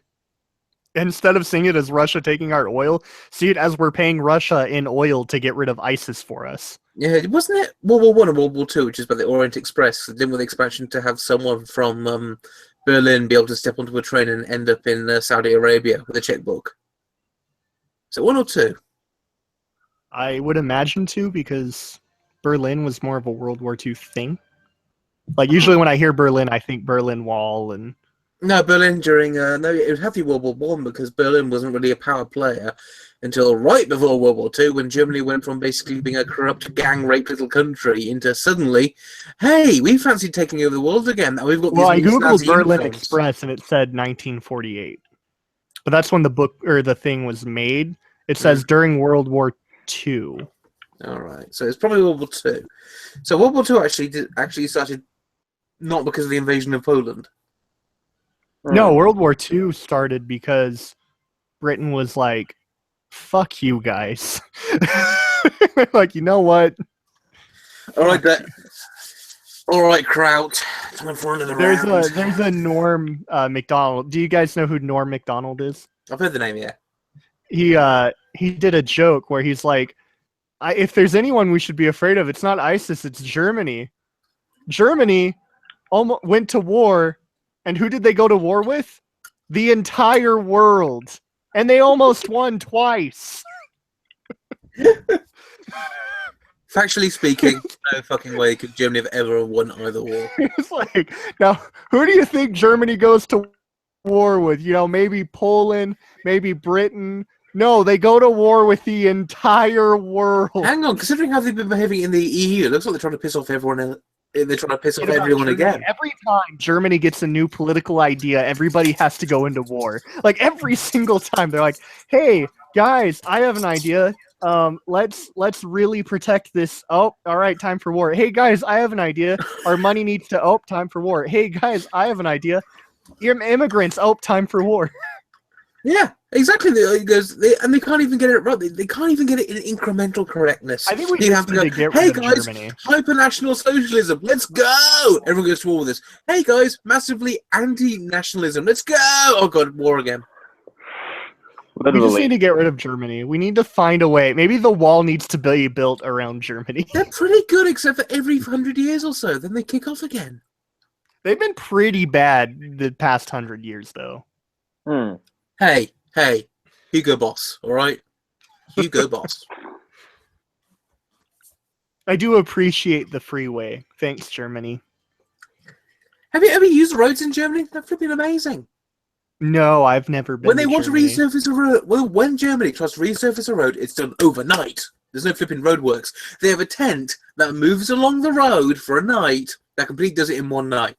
instead of seeing it as Russia taking our oil, see it as we're paying Russia in oil to get rid of ISIS for us. Yeah, wasn't it World War I and World War II, which is by the Orient Express, didn't with the expansion to have someone from Berlin be able to step onto a train and end up in Saudi Arabia with a checkbook? Is it one or two? I would imagine two, because Berlin was more of a World War II thing. Like, usually when I hear Berlin, I think Berlin Wall and... No, Berlin during... no, it would have to be World War I, because Berlin wasn't really a power player until right before World War II, when Germany went from basically being a corrupt, gang-raped little country into suddenly, hey, we fancy taking over the world again. We've got I googled Berlin Express, and it said 1948. But that's when the book, or the thing was made. It says during World War II. All right, so it's probably World War II. So World War II actually started not because of the invasion of Poland. No, World War II started because Britain was like, fuck you guys. Like, you know what? All right, all right, Kraut. Time for another round. There's a Norm Macdonald. Do you guys know who Norm Macdonald is? I've heard the name, yeah. He did a joke where he's like, if there's anyone we should be afraid of, it's not ISIS, it's Germany. Germany almost went to war, and who did they go to war with? The entire world. And they almost won twice. Factually speaking, no fucking way could Germany have ever won either war. It's like, now, who do you think Germany goes to war with? You know, maybe Poland, maybe Britain. No, they go to war with the entire world. Hang on, considering how they've been behaving in the EU, it looks like they're trying to piss off everyone else. They're trying to piss off everyone again. Every time Germany gets a new political idea, everybody has to go into war. Like every single time, they're like, "Hey guys, I have an idea. Let's really protect this. Oh, all right, time for war. Hey guys, I have an idea. Our money needs to. Oh, time for war. Hey guys, I have an idea. You're immigrants. Oh, time for war." Yeah, exactly. They can't even get it right. They can't even get it in incremental correctness. I think we have to go, hey guys, Germany. Hyper-national socialism, let's go! Everyone goes to war with this. Hey guys, massively anti-nationalism, let's go! Oh god, war again. Literally. We just need to get rid of Germany. We need to find a way. Maybe the wall needs to be built around Germany. They're pretty good, except for every 100 years or so. Then they kick off again. They've been pretty bad the past 100 years, though. Hey, Hugo Boss, all right? Hugo Boss. I do appreciate the freeway. Thanks, Germany. Have you ever used roads in Germany? They're flipping amazing. No, I've never been. When they want to resurface a road, when Germany tries to resurface a road, it's done overnight. There's no flipping roadworks. They have a tent that moves along the road for a night that completely does it in one night.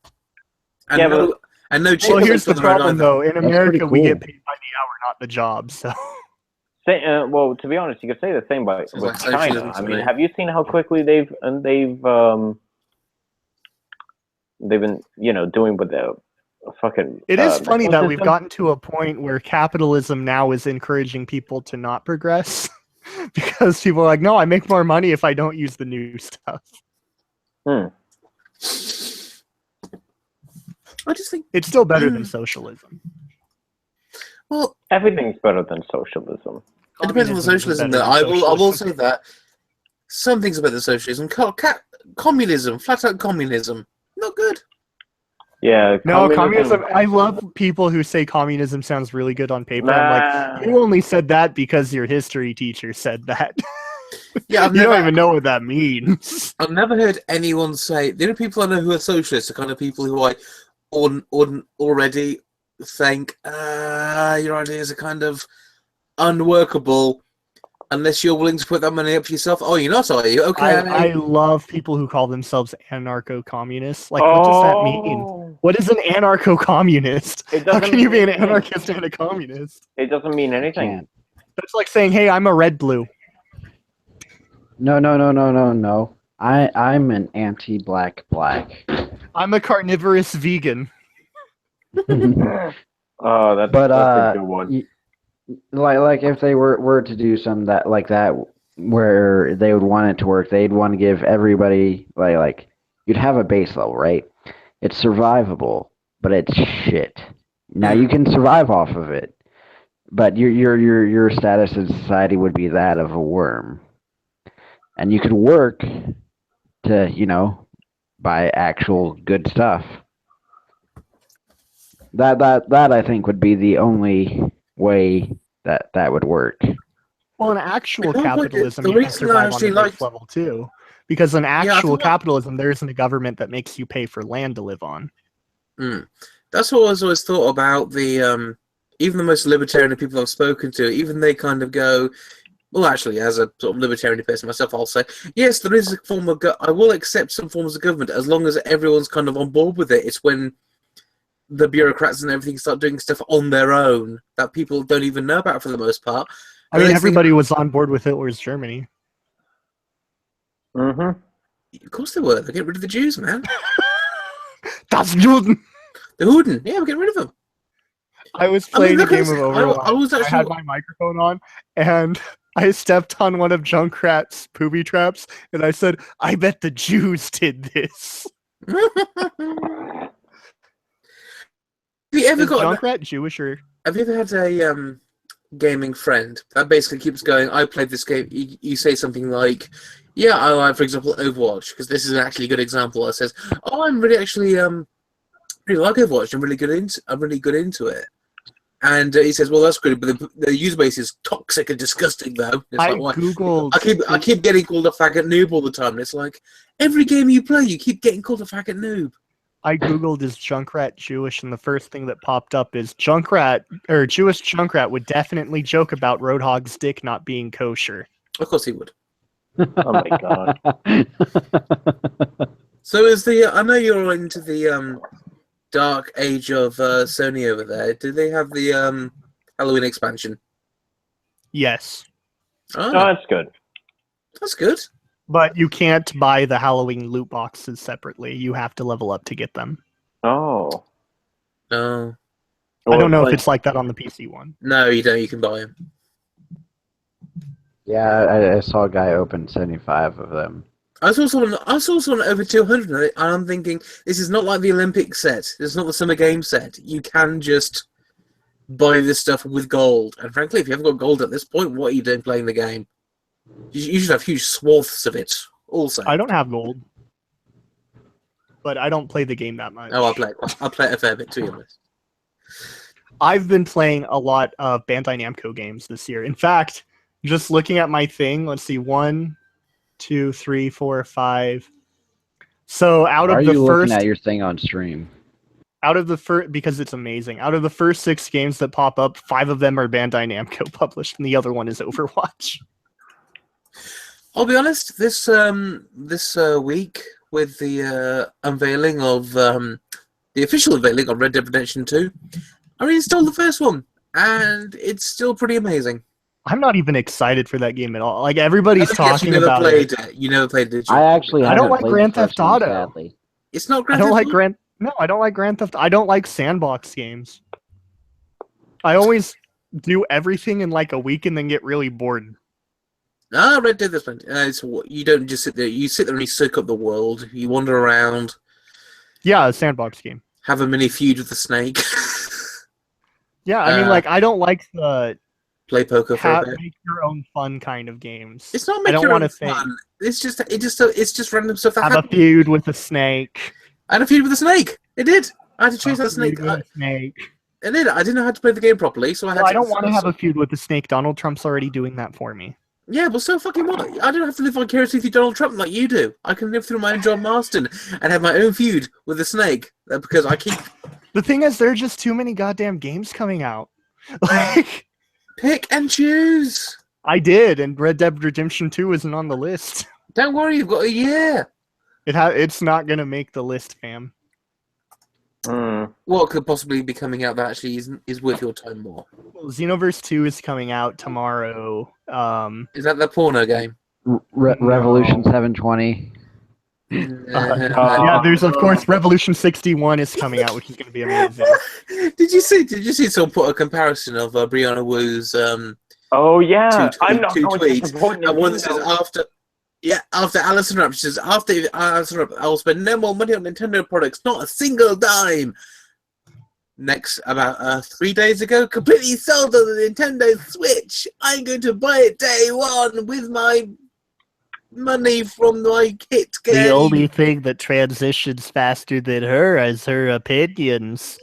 And yeah, no, and no. Well, here's the problem, though. In America, we get paid by the hour, not the job. So. Well, to be honest, you could say the same with like China. I mean, have you seen how quickly they've been, doing with the fucking. It is funny that we've gotten to a point where capitalism now is encouraging people to not progress because people are like, no, I make more money if I don't use the new stuff. I just think it's still better than socialism. Well, everything's better than socialism. It depends on the socialism. Though I will say that some things about the socialism, communism, flat out communism, not good. Yeah. No, communism. I love people who say communism sounds really good on paper. I'm like, you only said that because your history teacher said that. Yeah, you don't even know what that means. I've never heard anyone say. The only people I know who are socialists are kind of people who I already think your ideas are kind of unworkable unless you're willing to put that money up for yourself. Oh, you're not, are you? Okay. I love people who call themselves anarcho-communists. Like, what does that mean? What is an anarcho-communist? How can you be an anarchist and a communist? It doesn't mean anything. It's like saying, hey, I'm a red-blue. No. I'm an anti-black. I'm a carnivorous vegan. Oh, that's a good one. Like if they were to do some that like that where they would want it to work, they'd want to give everybody like you'd have a base level, right? It's survivable, but it's shit. Now you can survive off of it, but your status in society would be that of a worm, and you could work to buy actual good stuff. That I think would be the only way that would work. Well, in actual capitalism, you can survive on the base level too, because in actual capitalism, there isn't a government that makes you pay for land to live on. That's what I've always thought about the even the most libertarian people I've spoken to. Even they kind of go, well, actually, as a sort of libertarian person myself, I'll say yes, there is a form of I will accept some forms of government as long as everyone's kind of on board with it. It's when the bureaucrats and everything start doing stuff on their own that people don't even know about for the most part. I mean, everybody was on board with Hitler's Germany. Mm-hmm. Of course they were. They get rid of the Jews, man. Das Juden! The Juden. Yeah, we're getting rid of them. I was playing a game of Overwatch. I had my microphone on, and I stepped on one of Junkrat's booby traps, and I said, I bet the Jews did this. Have you ever Is Junkrat Jewish or? Have you ever had a gaming friend that basically keeps going, I played this game, you say something like, yeah, I like, for example, Overwatch, because this is actually a good example that says, oh, I'm really actually really like Overwatch, I'm really good into it. And he says, "Well, that's good, but the user base is toxic and disgusting, though." It's I like, why? googled. I keep getting called a faggot noob all the time. And it's like every game you play, you keep getting called a faggot noob. I googled is Junkrat Jewish, and the first thing that popped up is Junkrat or Jewish Junkrat would definitely joke about Roadhog's dick not being kosher. Of course he would. Oh my god. So is the I know you're into the dark age of Sony over there. Do they have the Halloween expansion? Yes, Oh, No, that's good. that's good. but you can't buy the Halloween loot boxes separately. You have to level up to get them. Oh. No, I don't know if it's like that on the PC one. no, you don't. You can buy them. Yeah, I saw a guy open 75 of them. I saw someone over 200, and I'm thinking, this is not like the Olympic set. This is not the Summer Games set. You can just buy this stuff with gold. And frankly, if you haven't got gold at this point, what are you doing playing the game? You should have huge swaths of it. Also, I don't have gold, but I don't play the game that much. oh, I play it a fair bit, to be honest. I've been playing a lot of Bandai Namco games this year. In fact, just looking at my thing, let's see, 1, 2, 3, 4, 5. So out Why of are the you first, looking at your thing on stream? out of the first, because it's amazing. Out of the first 6 games that pop up, 5 of them are Bandai Namco published, and the other one is Overwatch. I'll be honest. This week with the unveiling of the official unveiling of Red Dead Redemption 2, I reinstalled the first one, and it's still pretty amazing. I'm not even excited for that game at all. Like everybody's talking you never about played it. You never played it. Did you? I actually I don't haven't like played Grand the first Theft one, Auto. sadly. It's not I Grand don't Theft like Auto? I don't like Grand Theft. I don't like sandbox games. I always do everything in like a week and then get really bored. Ah, Red Dead. There's plenty. You don't just sit there. You sit there and you soak up the world. You wander around. Yeah, a sandbox game. Have a mini feud with the snake. Yeah, I mean, like I don't like the Play poker for a bit. make your own fun kind of games. It's not I make don't your want own to think. fun. It's just random stuff that Have a happened. feud with a snake. I had a feud with the snake. It did. I had to chase that snake. Feud with a snake. I did. I didn't know how to play the game properly, so I had Well, to. I don't want to have a feud with the snake. Donald Trump's already doing that for me. Yeah, well, so fucking what? I don't have to live vicariously through Donald Trump like you do. I can live through my own John Marston and have my own feud with the snake because I keep. The thing is, there are just too many goddamn games coming out. Like, Pick and choose. I did, and Red Dead Redemption 2 isn't on the list. Don't worry, you've got a year. It's not gonna make the list, fam. What could possibly be coming out that actually is worth your time more? Well, Xenoverse 2 is coming out tomorrow. Is that the porno game? Revolution 720. Yeah, there's of course Revolution 61 is coming out, which is going to be amazing. Did you see someone put a comparison of Brianna Wu's Oh yeah, two I'm not going to tweets? disappoint you. And one that says after Alison Rapp, she says after Alison Rapp, I'll spend no more money on Nintendo products, not a single dime. Next, about 3 days ago, completely sold on the Nintendo Switch. I'm going to buy it day one with my money from my kit game. The only thing that transitions faster than her is her opinions.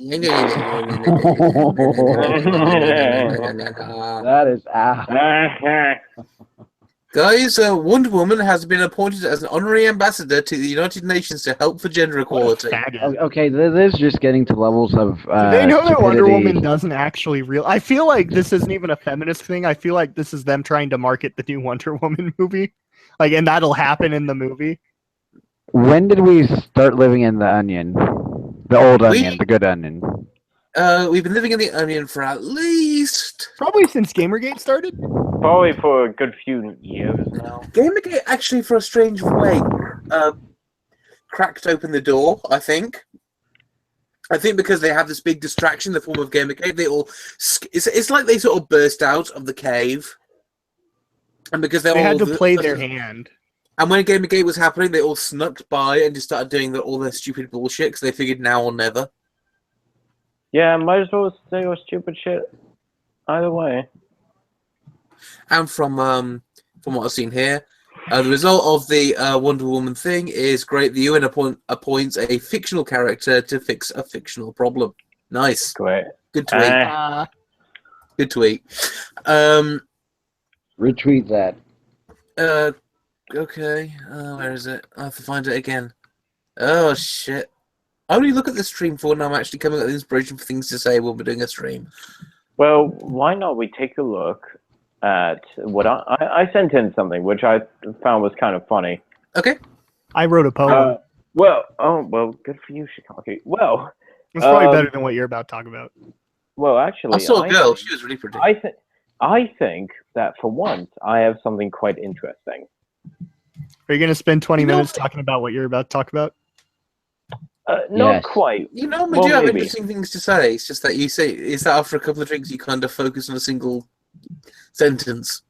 That is Guys, Wonder Woman has been appointed as an honorary ambassador to the United Nations to help for gender equality. Okay, this is just getting to levels of. Do they know that Wonder stupidity. Woman doesn't actually real? I feel like this isn't even a feminist thing. I feel like this is them trying to market the new Wonder Woman movie. Like, and that'll happen in the movie. When did we start living in the onion? The old onion, the good onion. We've been living in the onion for at least... Probably since Gamergate started. Probably for a good few years now. Gamergate actually, for a strange way, cracked open the door, I think. I think because they have this big distraction in the form of Gamergate, they all... It's like they sort of burst out of the cave. And because they had to play their hand. And when Gamergate was happening, they all snuck by and just started doing all their stupid bullshit because they figured now or never. Yeah, might as well say with stupid shit. Either way. And from what I've seen here, the result of the Wonder Woman thing is great. The UN appoints a fictional character to fix a fictional problem. Nice. Great. Good tweet. Good tweet. Retweet that. Okay. Where is it? I have to find it again. Oh, shit. I only look at the stream for when I'm actually coming up with inspiration for things to say when we're doing a stream. Well, why not we take a look at what I sent in something which I found was kind of funny. Okay. I wrote a poem. Well, good for you, Chicago. Well, it's probably better than what you're about to talk about. Well, actually, I saw a girl. She was really pretty. I think that for once I have something quite interesting. Are you going to spend 20 minutes talking about what you're about to talk about? Not quite. You normally do have interesting things to say. It's just that you say, is that after a couple of drinks you kind of focus on a single sentence?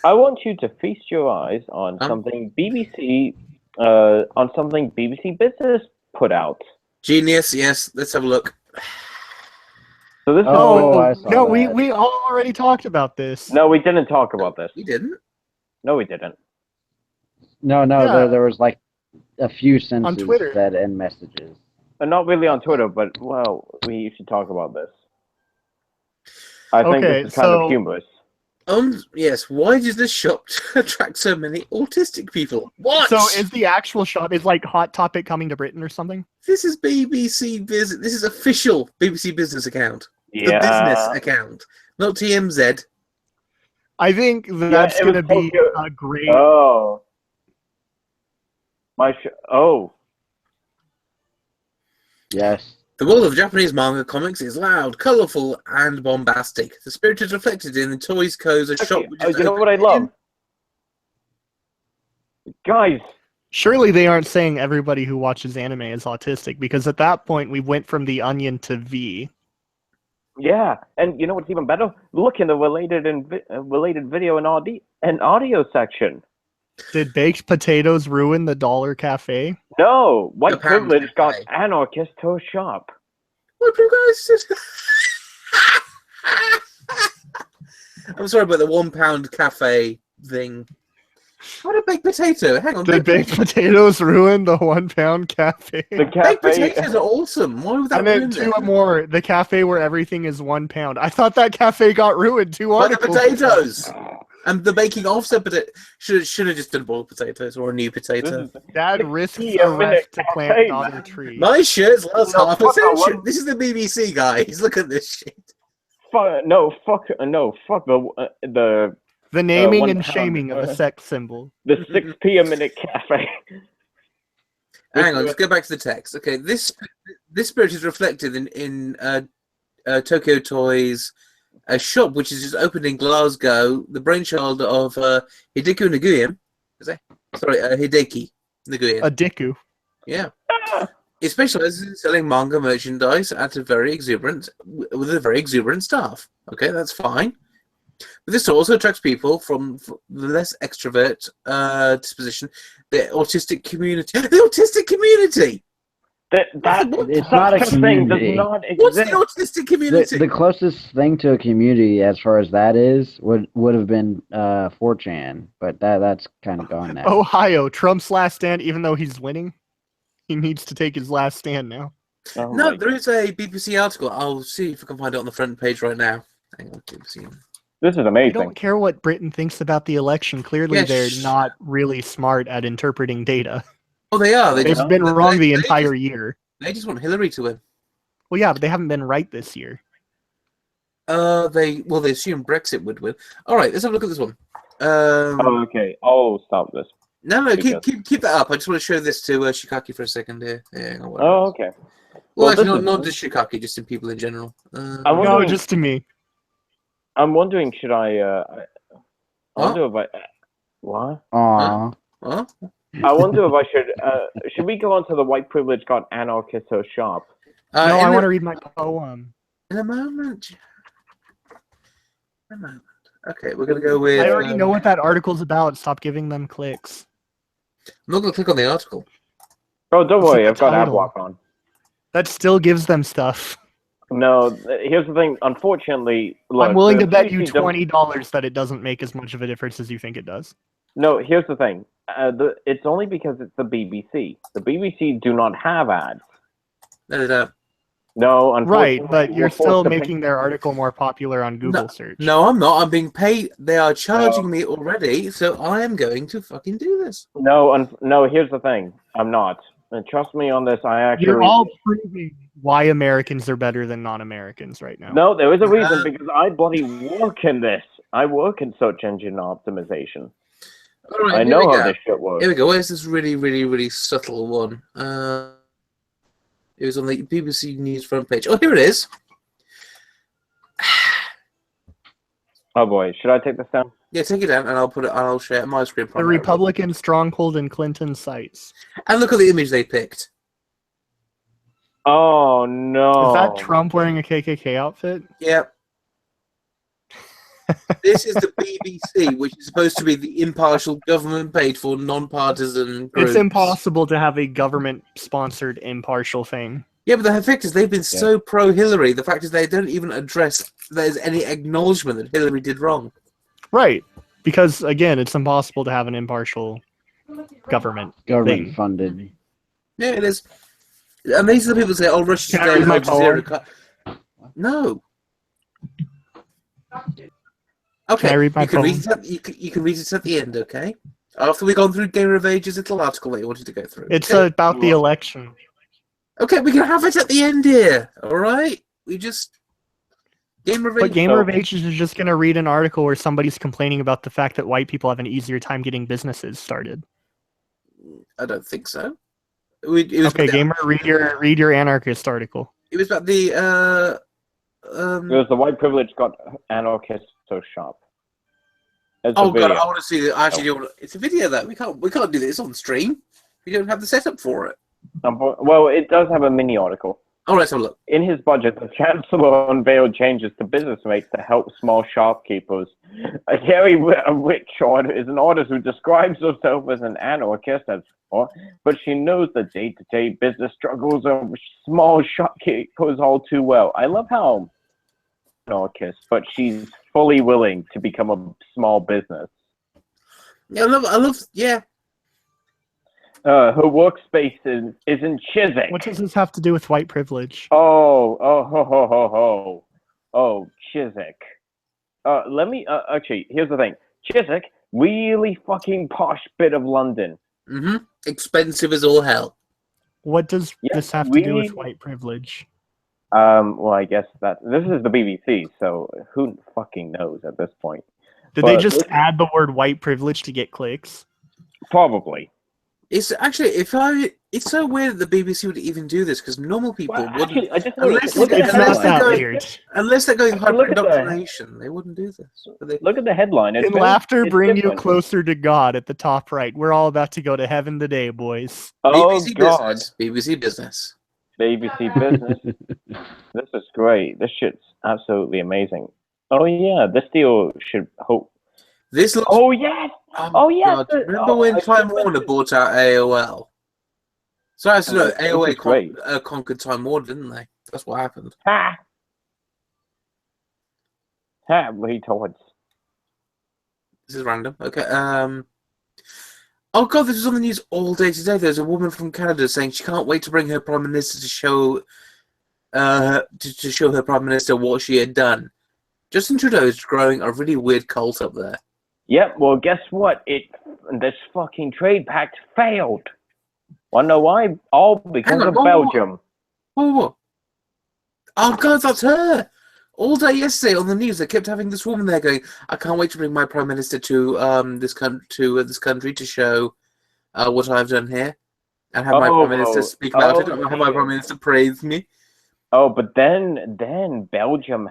I want you to feast your eyes on something BBC Business put out. Genius, yes. Let's have a look. So this no, we all already talked about this. No, we didn't talk about this. We didn't? No, we didn't. No, Yeah. there was like a few sentences On Twitter. that end messages. Not really on Twitter, but, well, we should talk about this. I think this is kind of humorous. Yes, why does this shop attract so many autistic people? What? So is the actual shop, is like Hot Topic coming to Britain or something? This is BBC Business. This is official BBC Business account. Yeah. The business account, not TMZ. I think that's going to be a great... Oh. Yes. The world of Japanese manga comics is loud, colourful, and bombastic. The spirit is reflected in the Toys Ko's shop. You know what I love? Guys. Surely they aren't saying everybody who watches anime is autistic, because at that point we went from the Onion to V. Yeah, and you know what's even better? Look in the related video and audio section. Did baked potatoes ruin the Dollar Cafe? No, white privilege got anarchist to a shop. White privilege. I'm sorry about the £1 cafe thing. What a baked potato! Hang on. Did baked potatoes ruin the £1 cafe? The cafe. Baked potatoes are awesome. Why would that ruin And then two more. The cafe where everything is £1. I thought that cafe got ruined. Two By the articles. potatoes. And the baking of said potato should have just done boiled potatoes or a new potato. Dad risks arrest to plant another tree. My shirt's last half a century. This is the BBC, guys. Look at this shit. Fuck the naming and shaming of a sex symbol. The 6 p.m. minute cafe. Hang on, let's go back to the text. Okay, this spirit is reflected in Tokyo Toys, a shop which is just opened in Glasgow, the brainchild of Hideki Naguyen. Hideki Naguyen. Diku. Yeah. It specializes in selling manga merchandise with a very exuberant staff. Okay, that's fine. But this also attracts people from the less extrovert disposition, the autistic community. The autistic community! It's not a community. Does not exist. What's the autistic community? The closest thing to a community, as far as that is, would have been 4chan, but that's kind of gone now. Ohio, Trump's last stand, even though he's winning, he needs to take his last stand now. Oh no, there is a BBC article. I'll see if I can find it on the front page right now. Hang on, BBC. This is amazing. I don't care what Britain thinks about the election. Clearly, they're not really smart at interpreting data. Oh, they are. They've been wrong the entire year. They just want Hillary to win. Well, yeah, but they haven't been right this year. They assume Brexit would win. All right, let's have a look at this one. Okay. Oh, stop this. No, keep that up. I just want to show this to Shikaki for a second here. Yeah, okay. Well, actually, not just Shikaki, just in people in general. No, just to me. I'm wondering, should I wonder if I... What? Aww. Huh? I wonder if I should we go on to the white privilege got anarchist shop? No, I want to read my poem. In a moment. Okay, we're going to go with... I already know what that article's about. Stop giving them clicks. I'm not going to click on the article. Oh, don't worry. I've got AdBlock on. That still gives them stuff. No, here's the thing. Unfortunately, look, I'm willing to bet you $20 that it doesn't make as much of a difference as you think it does. No, here's the thing. It's only because it's the BBC. The BBC do not have ads. No, they don't. No, Right, unfortunately, but you're we're forced still to pay- making their article more popular on Google search. No, I'm not. I'm being paid. They are charging me already, so I am going to fucking do this. No, here's the thing. I'm not. And trust me on this. I actually. You're all proving why Americans are better than non-Americans right now. No, there is a reason because I bloody work in this. I work in search engine optimization. All right, I know how this shit works. Here we go. Where's this really, really, really subtle one? It was on the BBC News front page. Oh, here it is. Oh boy, should I take this down? Yeah, take it down, and I'll put it. I'll share my screen. The Republican stronghold in Clinton sites. And look at the image they picked. Oh no! Is that Trump wearing a KKK outfit? Yep. This is the BBC, which is supposed to be the impartial government page for non-partisan groups. It's impossible to have a government-sponsored impartial thing. Yeah, but the fact is they've been so pro-Hillary. The fact is they don't even address there's any acknowledgement that Hillary did wrong. Right. Because, again, it's impossible to have an impartial government thing. Funded. Yeah, it is. And these are the people who say, oh, Russia's Can I read my poem? No. Okay, Can I read my you can poem? read it you can read it at the end, okay? After we've gone through Gamer of Age's little article that you wanted to go through. It's okay? about the election. Okay, we can have it at the end here, alright? We just... Gamer of Age... But Gamer of Ages is just going to read an article where somebody's complaining about the fact that white people have an easier time getting businesses started. I don't think so. Okay, Gamer, read your anarchist article. It was about the... It was the white privilege got anarchist so sharp. Oh god, I want to see that. Actually, it's a video that we can't do this on stream. We don't have the setup for it. Well, it does have a mini article. Oh, let's have a look. In his budget, the Chancellor unveiled changes to business rates to help small shopkeepers. Gary Richard is an artist who describes herself as an anarchist, but she knows the day-to-day business struggles of small shopkeepers all too well. I love how anarchist, but she's fully willing to become a small business. Yeah, I love, yeah. Her workspace is in Chiswick. What does this have to do with white privilege? Oh, Chiswick. Actually, here's the thing. Chiswick, really fucking posh bit of London. Mm-hmm. Expensive as all hell. What does this have to do with white privilege? Well, I guess that this is the BBC, so who fucking knows at this point? Did they just add the word white privilege to get clicks? Probably. It's actually, it's so weird that the BBC would even do this because normal people wouldn't. Actually, I just unless they're going hyper indoctrination, they wouldn't do this. Look at the headline. Can laughter bring you closer to God at the top right? We're all about to go to heaven today, boys. BBC God. Business. BBC Business. BBC Business. This is great. This shit's absolutely amazing. Oh yeah, this deal should hope. This looks. Oh yes. Oh yes. Remember when Time Warner bought out AOL? So AOL conquered Time Warner, didn't they? That's what happened. Ha! Retards. This is random. Okay. Oh god, this was on the news all day today. There's a woman from Canada saying she can't wait to bring her prime minister to show her prime minister what she had done. Justin Trudeau is growing a really weird cult up there. Yep. Well, guess what? This fucking trade pact failed. Wanna know why? All because of Belgium. What? Oh god, that's her. All day yesterday on the news, they kept having this woman there going, "I can't wait to bring my prime minister to this country to show what I've done here, and have my prime minister speak about it, and have my prime minister praise me." Oh, but then Belgium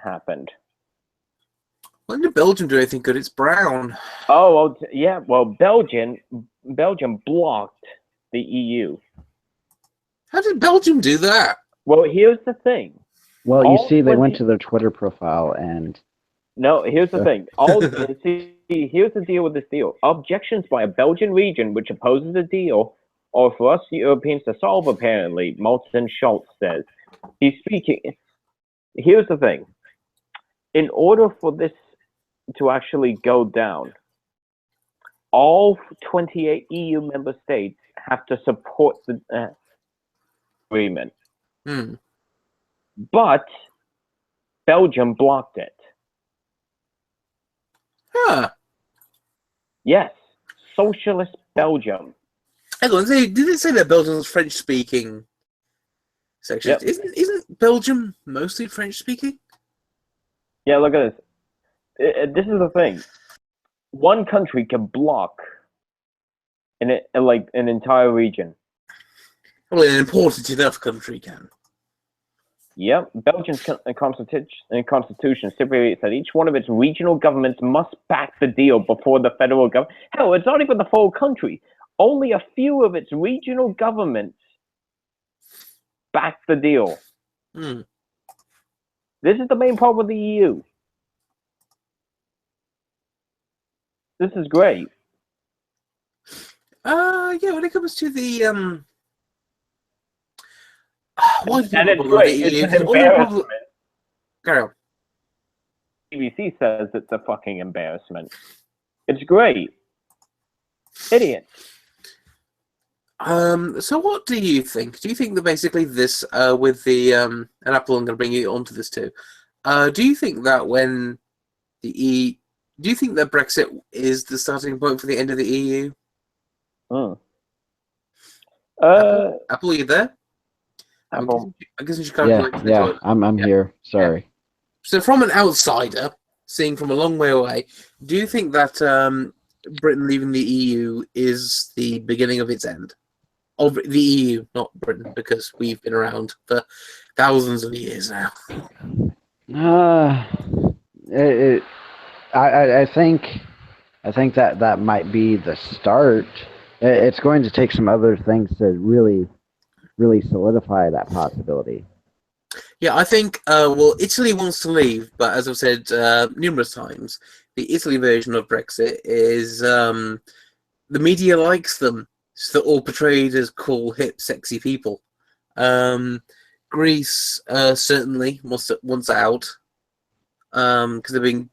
happened. When did Belgium do anything good? It's brown. Oh, well, yeah. Well, Belgium blocked the EU. How did Belgium do that? Well, here's the thing. Well, you see, they went to their Twitter profile and... No, here's the thing. Here's the deal with this deal. Objections by a Belgian region which opposes the deal are for us Europeans to solve, apparently, Martin Schulz says. He's speaking... Here's the thing. In order for this to actually go down, all 28 EU member states have to support the agreement. but Belgium blocked it. Huh. Yes, socialist Belgium. Hang on, did it say that Belgium's French-speaking section? Yep. Isn't Belgium mostly French-speaking? Yeah, look at this. This is the thing. One country can block an entire region. Well, an important enough country can. Yep, Belgium's constitution stipulates that each one of its regional governments must back the deal before the federal government. Hell, it's not even the full country. Only a few of its regional governments back the deal. Hmm. This is the main problem with the EU. This is great. Yeah, when it comes to the why do And it's people love great. the It's EU? an All the people- embarrassment. Carry on. BBC says it's a fucking embarrassment. It's great. Idiot. So what do you think? Do you think that basically this, with the, and Apple, I'm going to bring you onto this too. Do you think that when do you think that Brexit is the starting point for the end of the EU? Apple, are you there? Apple. I guess you should come to the Yeah, toilet. I'm here. Sorry. So from an outsider, seeing from a long way away, do you think that Britain leaving the EU is the beginning of its end? Of the EU, not Britain, because we've been around for thousands of years now. I think that might be the start. It's going to take some other things to really solidify that possibility. Yeah, I think, well, Italy wants to leave, but as I've said numerous times, the Italy version of Brexit is the media likes them. So they're all portrayed as cool, hip, sexy people. Greece certainly wants out because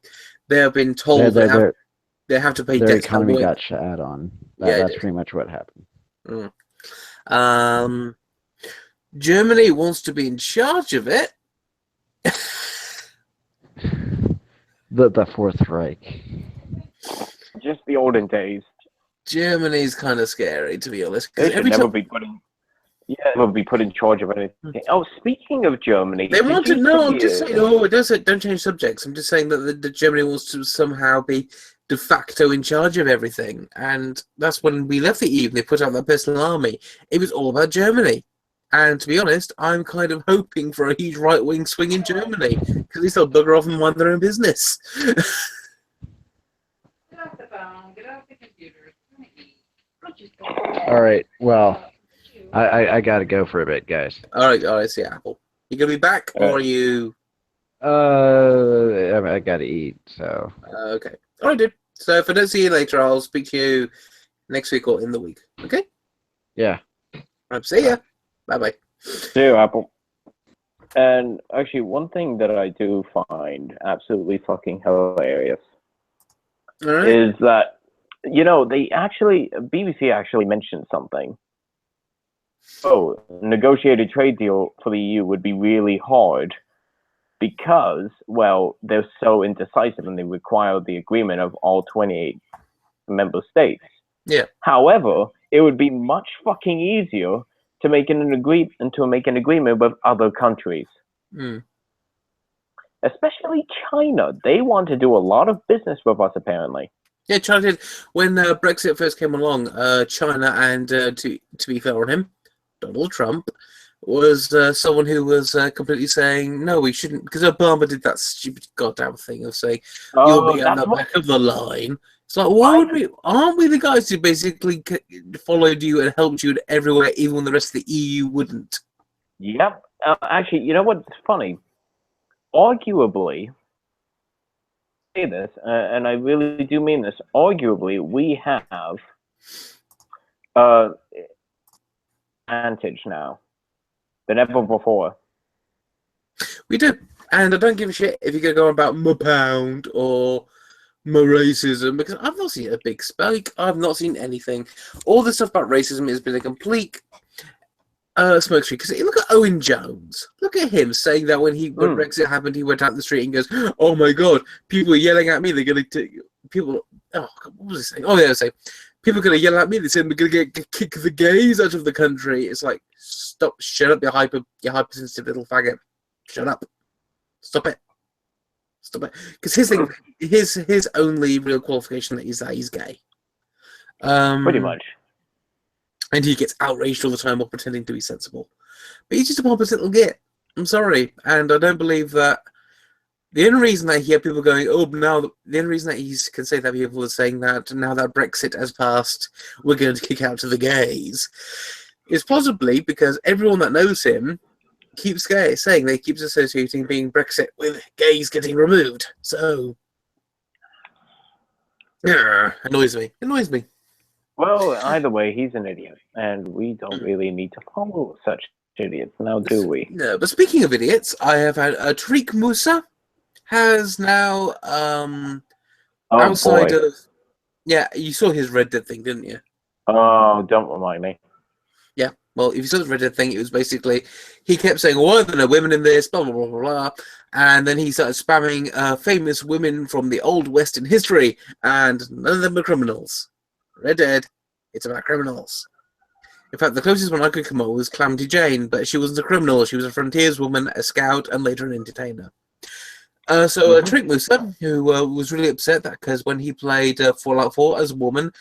they have been told they have to pay their debts. economy got shat on. That's pretty much what happened. Germany wants to be in charge of it. The Fourth Reich. Just the olden days. Germany's kind of scary, to be honest. They should never be put in charge of anything. Oh, speaking of Germany, they want to know. I'm just saying. Oh, don't change subjects. I'm just saying that the Germany wants to somehow be de facto in charge of everything, and that's when we left the EU. They put out that personal army. It was all about Germany, and to be honest, I'm kind of hoping for a huge right-wing swing in Germany because at least they'll bugger off and mind their own business. Get off the phone. Get off the computer. All right. Well, I gotta go for a bit, guys. All right. See Apple. You gonna be back, or are you? I gotta eat. So. Okay. All right, dude. So if I don't see you later, I'll speak to you next week or in the week. Okay. Yeah. See ya. Bye. See you, Apple. And actually, one thing that I do find absolutely fucking hilarious is that, BBC actually mentioned something. Oh, negotiated trade deal for the EU would be really hard because, well, they're so indecisive and they require the agreement of all 28 member states. Yeah. However, it would be much fucking easier to make an agreement with other countries. Especially China. They want to do a lot of business with us, apparently. Yeah, China did. When Brexit first came along, China, and to be fair on him, Donald Trump, was someone who was completely saying, no, we shouldn't, because Obama did that stupid goddamn thing of saying, you'll be on the back of the line. It's like, why would we? Aren't we the guys who basically followed you and helped you everywhere, even when the rest of the EU wouldn't? Yep. Actually, you know what's funny? Arguably, say this, and I really do mean this. Arguably, we have advantage now than ever before. We do, and I don't give a shit if you're going to go on about my pound or my racism, because I've not seen a big spike. I've not seen anything. All this stuff about racism has been a complete Smokescreen, because look at Owen Jones. Look at him saying that when Brexit happened, he went out in the street and goes, "Oh my God, people are yelling at me. They're going to people." Oh, what was he saying? Oh, yeah, I was saying people are going to yell at me. They said we're going to kick the gays out of the country. It's like, stop, shut up, you hypersensitive little faggot. Shut up, stop it. Because his thing, his only real qualification is that he's gay. Pretty much. And he gets outraged all the time while pretending to be sensible. But he's just a pompous little git. I'm sorry. And I don't believe that... The only reason that I hear people going, the only reason that he can say that people are saying that now that Brexit has passed, we're going to kick out to the gays, is possibly because everyone that knows him keeps saying they keeps associating being Brexit with gays getting removed. So... yeah, annoys me. Well, either way, he's an idiot, and we don't really need to follow such idiots, now do we? No, but speaking of idiots, I have had Tariq Musa has now outside boy. of... Yeah, you saw his Red Dead thing, didn't you? Oh, don't remind me. Yeah, well, if you saw the Red Dead thing, it was basically... He kept saying, why are there no women in this, blah, blah, blah, blah, blah. And then he started spamming famous women from the Old West in history, and none of them are criminals. Red Dead, it's about criminals. In fact, the closest one I could come up with was Calamity Jane, but she wasn't a criminal. She was a frontierswoman, a scout, and later an entertainer. Tariq Musa, who was really upset that because when he played Fallout 4 as a woman,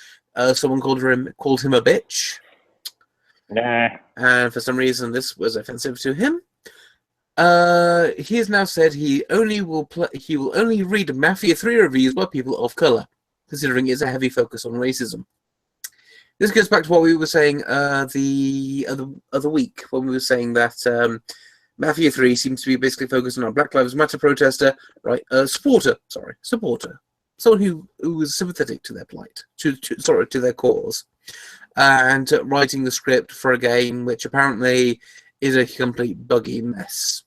someone called him a bitch. Nah. And for some reason, this was offensive to him. He has now said he will only read Mafia 3 reviews by people of color, considering it's a heavy focus on racism. This goes back to what we were saying the other week, when we were saying that Mafia 3 seems to be basically focused on a Black Lives Matter protester, right? Supporter. Someone who was sympathetic to their plight, to their cause, and writing the script for a game which apparently is a complete buggy mess.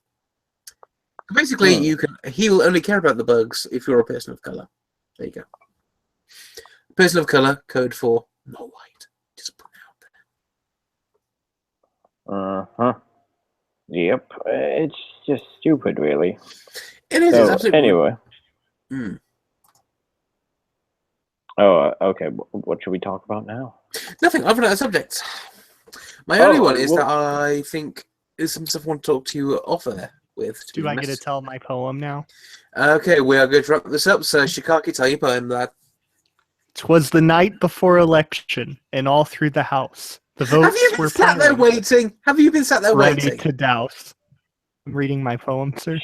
Basically, he will only care about the bugs if you're a person of color. There you go. Person of color, code for not white. Just put it out there. Yep. It's just stupid, really. It is. It's absolutely. Anyway. Oh, okay. What should we talk about now? Nothing. I've run out of subjects. My only one is that I think is some stuff I want to talk to you off air with. Do I get to tell my poem now? Okay, we are going to wrap this up. So, Shikaki, tell your poem, lad. 'Twas the night before election, and all through the house, the votes Have you been were sat there waiting? ready to douse. I'm reading my poem, sir.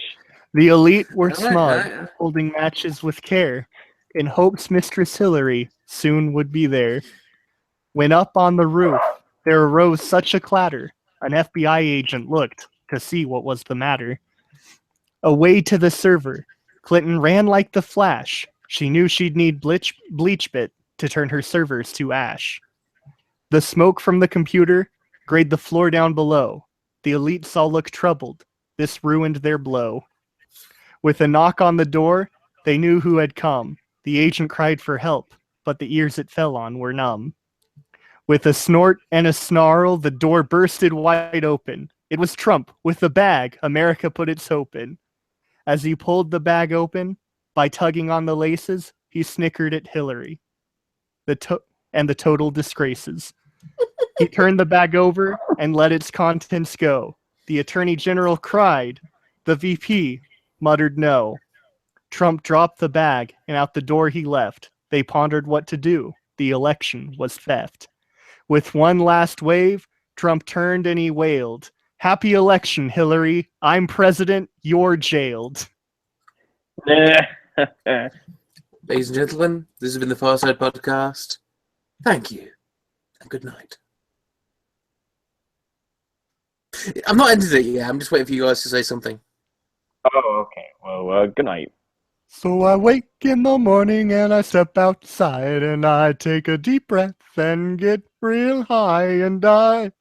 The elite were smug, holding matches with care, in hopes Mistress Hillary soon would be there. When up on the roof, there arose such a clatter, an FBI agent looked to see what was the matter. Away to the server, Clinton ran like the flash. She knew she'd need bleach bit to turn her servers to ash. The smoke from the computer grayed the floor down below. The elites all looked troubled. This ruined their blow. With a knock on the door, they knew who had come. The agent cried for help, but the ears it fell on were numb. With a snort and a snarl, the door bursted wide open. It was Trump with the bag America put its hope in. As he pulled the bag open, by tugging on the laces, he snickered at Hillary. The total disgraces. He turned the bag over and let its contents go. The Attorney General cried. The VP muttered no. Trump dropped the bag, and out the door he left. They pondered what to do. The election was theft. With one last wave, Trump turned and he wailed, "Happy election, Hillary. I'm president. You're jailed." Ladies and gentlemen, this has been the Fireside Podcast. Thank you, and good night. I'm not ended it yet. I'm just waiting for you guys to say something. Oh, okay. Well, good night. So I wake in the morning and I step outside and I take a deep breath and get real high and I